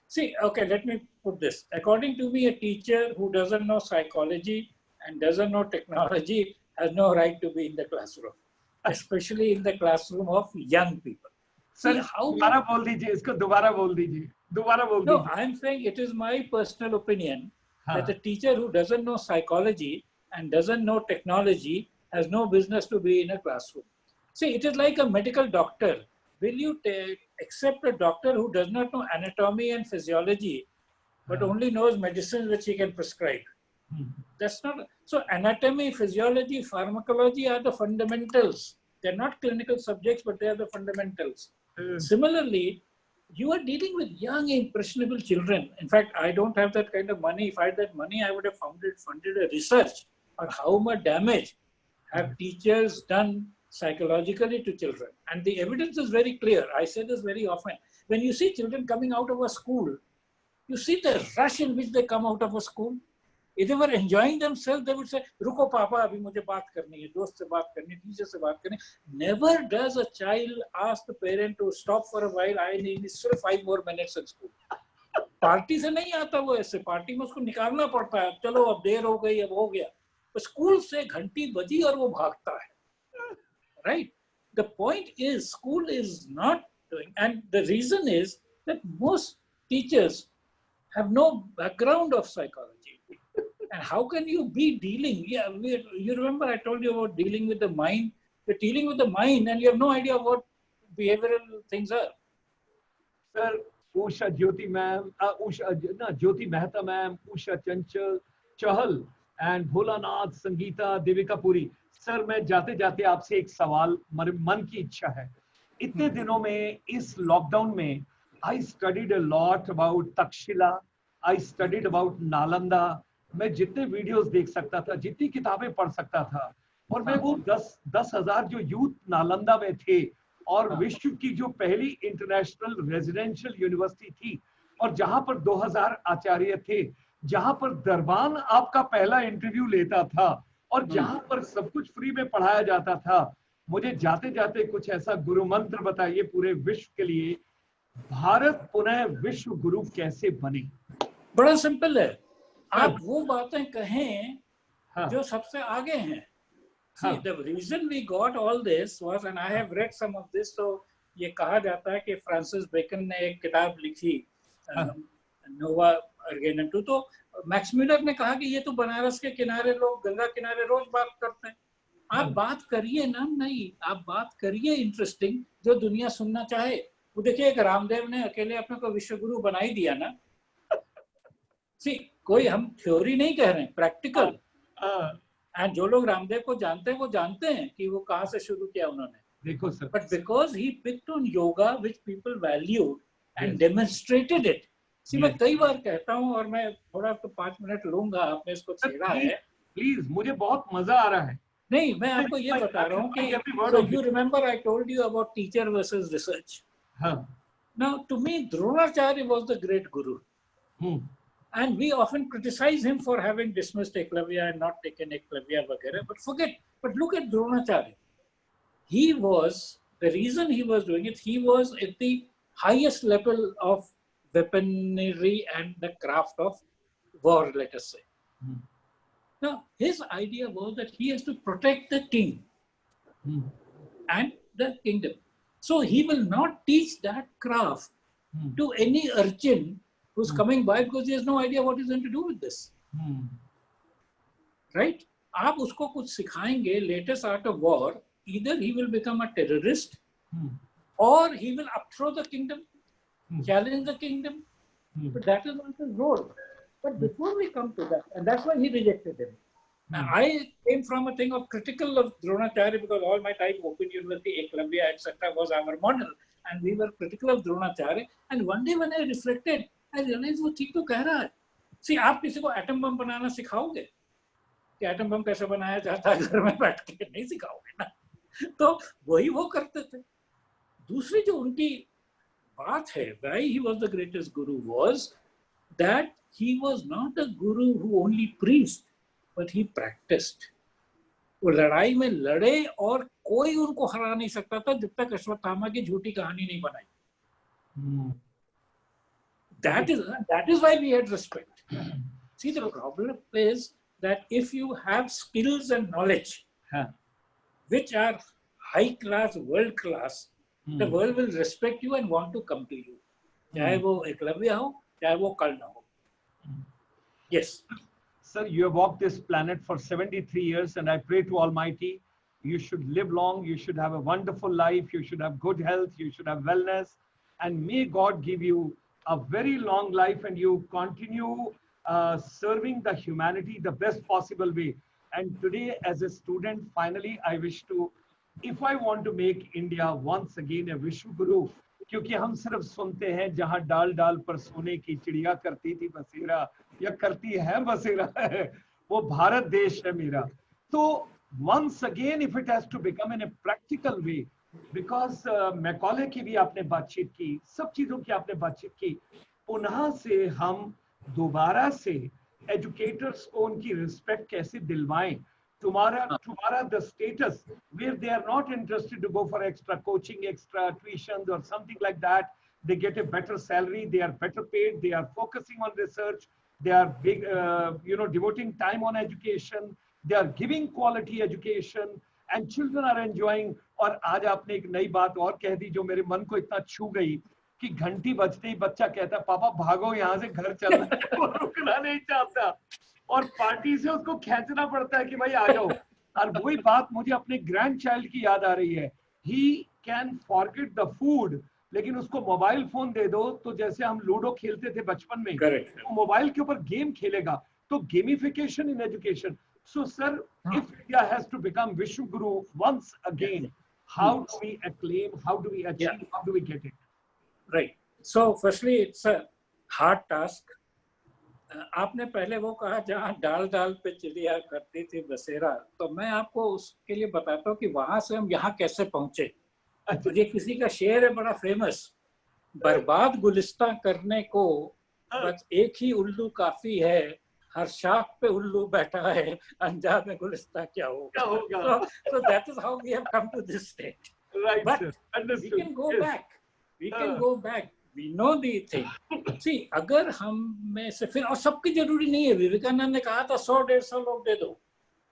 see, okay, let me put this. According to me, a teacher who doesn't know psychology and doesn't know technology has no right to be in the classroom, especially in the classroom of young people. See, how दोबारा बोल दीजिए इसको दोबारा बोल दीजिए दोबारा बोल No, दीजिए I'm saying it is my personal opinion that a teacher who doesn't know psychology and doesn't know technology has no business to be in a classroom. See, it is like a medical doctor. Will you accept a doctor who does not know anatomy and physiology, but only knows medicines which he can prescribe? That's not. So anatomy, physiology, pharmacology are the fundamentals. They're not clinical subjects, but they are the fundamentals. Similarly, you are dealing with young, impressionable children. In fact, I don't have that kind of money. If I had that money, I would have funded a research on how much damage have teachers done psychologically to children. And the evidence is very clear. I say this very often. When you see children coming out of a school, you see the rush in which they come out of a school. If they were enjoying themselves, they would say, "Ruko papa, abhi mujhe baat karni hai, dost se baat karni hai, teacher se baat karni hai." Never does a child ask the parent to stop for a while. I need still 5 more minutes at school. Party से नहीं आता वो ऐसे, party में उसको निकालना पड़ता है, चलो अब देर हो गई, अब हो गया. स्कूल से घंटी बजी और वो भागता है. Right? The point is, school is not doing, and the reason is that most teachers have no background of psychology. And how can you be dealing? Yeah, you remember I told you about dealing with the mind. You're dealing with the mind and you have no idea what behavioral things are. Sir, Usha Jyoti ma'am, Jyoti Mehta ma'am, Usha Chanchal, Chahal, and Bholanath, Sangeeta, Devika Puri. Sir मैं जाते जाते आपसे एक सवाल मन की इच्छा है. इतने दिनों में इस लॉकडाउन में I studied a lot about Takshila. I studied about Nalanda. मैं जितने वीडियोस देख सकता था, जितनी किताबें पढ़ सकता था, और मैं वो 10,000 जो यूथ नालंदा में थे, और विश्व की जो पहली इंटरनेशनल रेजिडेंशियल यूनिवर्सिटी थी, और जहां पर 2000 आचार्य थे, जहां पर दरबान आपका पहला इंटरव्यू लेता था, और जहां पर सब कुछ फ्री में पढ़ाया जाता था, मुझे जाते जाते कुछ ऐसा गुरु मंत्र बताइए पूरे विश्व के लिए, भारत पुनः विश्व गुरु कैसे बने? बड़ा सिंपल है, आप वो बातें कहें हाँ, जो सबसे आगे हैं. See, हाँ, the reason we got all this was, and I have read some of this, तो ये कहा जाता है कि फ्रांसिस बेकन ने एक किताब लिखी, नोवा अर्गेनेंटू, तो मैक्स म्यूलर ने कहा कि ये तो बनारस के किनारे लोग गंगा किनारे रोज बात करते हैं. आप बात करिए ना, नहीं आप बात करिए इंटरेस्टिंग, जो दुनिया सुनना चाहे. वो देखिए, एक रामदेव ने अकेले अपने को विश्व गुरु बना ही दिया ना. सी, कोई हम थ्योरी नहीं कह रहे हैं, प्रैक्टिकल. एंड जो लोग रामदेव को जानते हैं वो जानते हैं कि वो कहाँ से शुरू किया उन्होंने. देखो sir, but because he picked on yoga which people valued and demonstrated it. See, मैं कई बार कहता हूँ, और मैं थोड़ा तो 5 मिनट लूंगा, आपने इसको छेड़ा है. प्लीज, मुझे बहुत मजा आ रहा है. नहीं, मैं आपको ये बता रहा हूँ कि so you remember I told you about teacher versus research. Now, to me, Dronacharya was the great guru. And we often criticize him for having dismissed Eklavya and not taken Eklavya, vagara. But forget, but look at Dronacharya. He was, the reason he was doing it, he was at the highest level of weaponry and the craft of war, let us say. Now, his idea was that he has to protect the king and the kingdom. So he will not teach that craft to any urchin who's coming by, because he has no idea what he's going to do with this. Right? आप उसको कुछ सिखाएंगे, latest art of war, either he will become a terrorist or he will upthrow the kingdom, challenge the kingdom. But that is not his role. But before we come to that, and that's why he rejected him. Now, I came from a thing of critical of Dronacharya because all my time Open University, Eklavya, etc. was our model, and we were critical of Dronacharya. And one day when I reflected, I realized वो ठीक तो कह रहा है. See, आप किसी को atom bomb बनाना सिखाओगे? कि एटम बम कैसे बनाया जाता है घर में बैठ के? नहीं सिखाओगे ना. तो वही वो करते थे. दूसरी जो उनकी बात है, why he was the greatest guru, was that he was not a guru who only preached, but he practiced. वो लड़ाई में लड़े और कोई उनको हरा नहीं सकता था जब तक अश्वत्थामा की झूठी कहानी नहीं बनाई. That is why we had respect. See, the problem is that if you have skills and knowledge which are high class, world class, the world will respect you and want to come to you. चाहे वो एकलव्य हो, चाहे वो कर्ण हो. Yes. Sir, you have walked this planet for 73 years, and I pray to Almighty, you should live long, you should have a wonderful life, you should have good health, you should have wellness, and may God give you a very long life, and you continue serving the humanity the best possible way. And today, as a student, finally, I wish to, if I want to make India once again a Vishwa Guru, क्योंकि हम सिर्फ सुनते हैं जहां डाल डाल पर सोने की चिड़िया करती थी बसेरा या करती है बसेरा, वो भारत देश है मेरा. तो once again, if it has to become in a practical way, because Macaulay की भी आपने बातचीत की, सब चीजों की आपने बातचीत की, पुनः से हम दोबारा से एजुकेटर्स को उनकी रिस्पेक्ट कैसे दिलवाएं. Tomorrow the status where they are not interested to go for extra coaching, extra tuitions or something like that, they get a better salary, they are better paid, they are focusing on research, they are big, devoting time on education, they are giving quality education, and children are enjoying. और आज आपने एक नई बात और कह दी जो मेरे मन को इतना छू गई कि घंटी बजते ही बच्चा कहता पापा भागो यहाँ से घर चलना है, वो रुकना नहीं चाहता और पार्टी से उसको खींचना पड़ता है कि भाई आ जाओ. और वही बात मुझे अपने ग्रैंड चाइल्ड की याद आ रही है. He can forget the food, लेकिन उसको मोबाइल फोन दे दो तो जैसे हम लूडो खेलते थे बचपन में, तो मोबाइल के ऊपर गेम खेलेगा. तो gamification in education. So sir, if India has to become Vishwa Guru once again, how do we acclaim, how do we achieve, how do we get it? Right. So firstly, it's a hard task. आपने पहले वो कहा जहाँ डाल डाल पे चिड़िया करती थी बसेरा, तो मैं आपको उसके लिए बताता हूँ कि वहां से हम यहाँ कैसे पहुंचे। और ये किसी का शेर है बड़ा फेमस, बर्बाद गुलिस्तां करने को बस एक ही उल्लू काफी है, हर शाख पे उल्लू बैठा है, अंजाम गुलिस्तां क्या होगा। So that is how we have come to this state. Right, But sir. we can go Yes. back. We can go back. We know the thing. See, अगर हम में से फिर, और सबकी जरूरी नहीं है, विवेकानंद ने कहा था 100-150 लोग दे दो,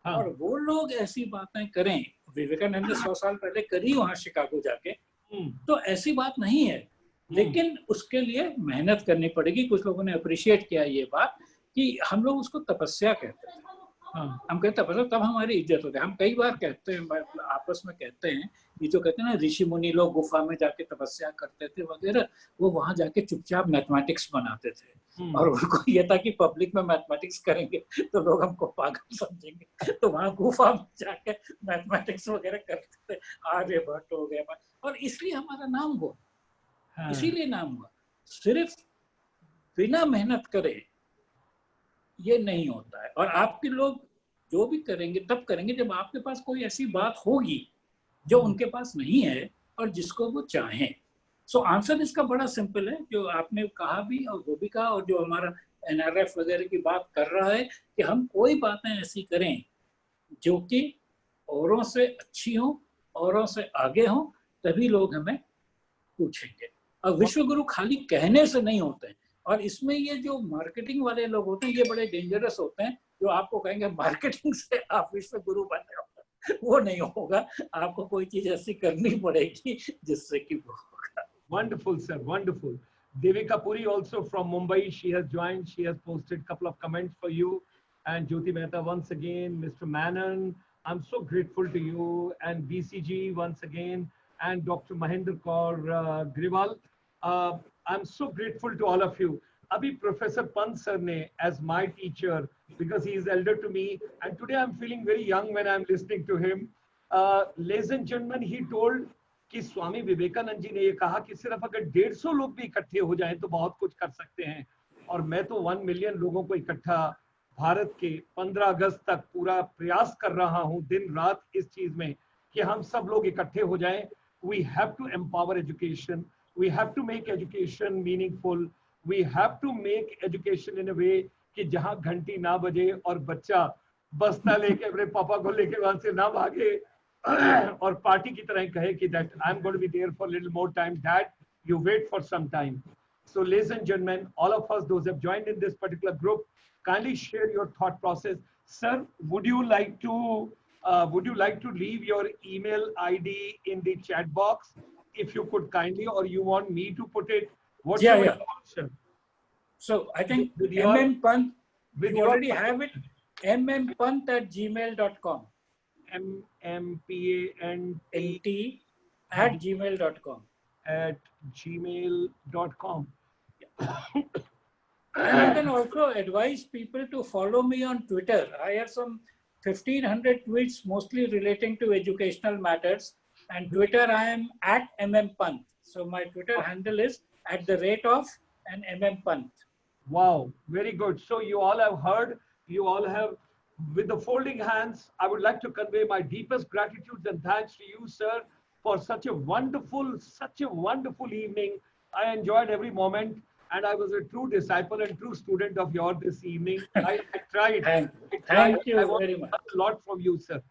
और वो लोग ऐसी बातें करें, विवेकानंद ने 100 साल पहले करी वहां शिकागो जाके, तो ऐसी बात नहीं है, लेकिन उसके लिए मेहनत करनी पड़ेगी। कुछ लोगों ने अप्रिशिएट किया ये बात कि हम लोग उसको तपस्या कहते हैं। हम कहते हैं तपस्या, तब हमारी इज्जत होती है। हम कई बार कहते हैं, आपस में कहते हैं, ये जो कहते हैं ना ऋषि मुनि लोग गुफा में जाके तपस्या करते थे वगैरह, वो वहां जाके चुपचाप मैथमेटिक्स बनाते थे, और उनको ये था कि पब्लिक में मैथमेटिक्स करेंगे तो लोग हमको पागल समझेंगे, तो वहां गुफा में जाके मैथमेटिक्स वगैरह करते थे, आर्यभट्ट हो गया, और इसलिए हमारा नाम हुआ। इसीलिए नाम हुआ। सिर्फ बिना मेहनत करे ये नहीं होता है, और आपके लोग जो भी करेंगे तब करेंगे जब आपके पास कोई ऐसी बात होगी जो उनके पास नहीं है और जिसको वो चाहें। सो आंसर इसका बड़ा सिंपल है, जो आपने कहा भी और वो भी कहा, और जो हमारा NRF वगैरह की बात कर रहा है कि हम कोई बातें ऐसी करें जो कि औरों से अच्छी हो, औरों से आगे हो, तभी लोग हमें पूछेंगे। और विश्वगुरु खाली कहने से नहीं होते हैं, और इसमें ये जो मार्केटिंग वाले लोग होते हैं ये बड़े डेंजरस होते हैं, जो आपको कहेंगे मार्केटिंग से आप विश्वगुरु बने हो, वो नहीं होगा। आपको कोई चीज ऐसी करनी पड़ेगी जिससे कि वो होगा। Wonderful, sir. Wonderful. Devika Puri also from Mumbai. She has joined. She has posted a couple of comments for you. And Jyoti Mehta once again. Mr. Manan, I'm so grateful to you. And BCG once again. And Dr. Mahendra Kaur Griwal. I'm so grateful to all of you. Abhi Professor Pant sir ne, as my teacher, because he is elder to me. And today I'm feeling very young when I'm listening to him. Ladies and gentlemen, he told कि स्वामी विवेकानंद जी ने ये कहा कि सिर्फ अगर 150 लोग भी इकट्ठे हो जाएं तो बहुत कुछ कर सकते हैं। और मैं तो 1 मिलियन लोगों को इकट्ठा भारत के 15 अगस्त तक पूरा प्रयास कर रहा हूं दिन रात इस चीज में कि हम सब लोग इकट्ठे हो जाएं। We have to empower education. We have to make education meaningful. We have to make education in a way कि जहां घंटी ना बजे और बच्चा बस्ता लेके अपने पापा को लेके वहां से ना भागे और पार्टी की तरह कहे कि that I'm going to be there for a little more time. Dad, you wait for some time. So, ladies and gentlemen, all of us, those who have joined in this particular group, kindly share your thought process. Sir, would you like to leave your email ID in the chat box, if you could kindly, or you want me to put it? What's your option? So I think with your, MM Pant, with you already have it. mmpant@gmail.com. mmpant@gmail.com. @gmail.com. And you can also advise people to follow me on Twitter. I have some 1,500 tweets, mostly relating to educational matters. And Twitter, I am @mmpant. So my Twitter handle is @mmPant. Wow, very good. So you all have heard, you all have, with the folding hands, I would like to convey my deepest gratitude and thanks to you, sir, for such a wonderful evening. I enjoyed every moment, and I was a true disciple and true student of yours this evening. I tried. Thank you I want very much. a lot from you, sir.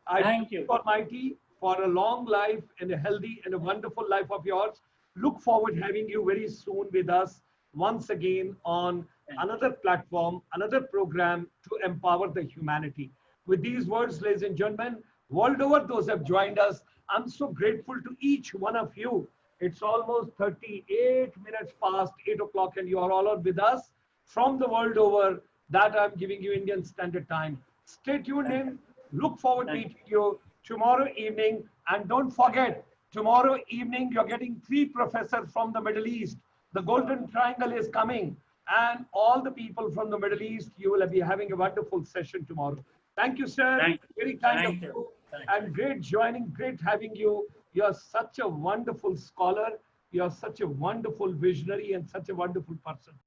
Thank you. Almighty, for a long life and a healthy and a wonderful life of yours. Look forward having you very soon with us once again on another platform, another program to empower the humanity. With these words, ladies and gentlemen, world over, those have joined us, I'm so grateful to each one of you. It's almost 38 minutes past 8 o'clock and you are all with us from the world over. That I'm giving you Indian Standard Time. Stay tuned in. Look forward to meeting you tomorrow evening. And don't forget, tomorrow evening, you're getting 3 professors from the Middle East. The Golden Triangle is coming. And all the people from the Middle East, you will be having a wonderful session tomorrow. Thank you, sir. Very kind of you. And great joining, great having you. You're such a wonderful scholar. You are such a wonderful visionary and such a wonderful person.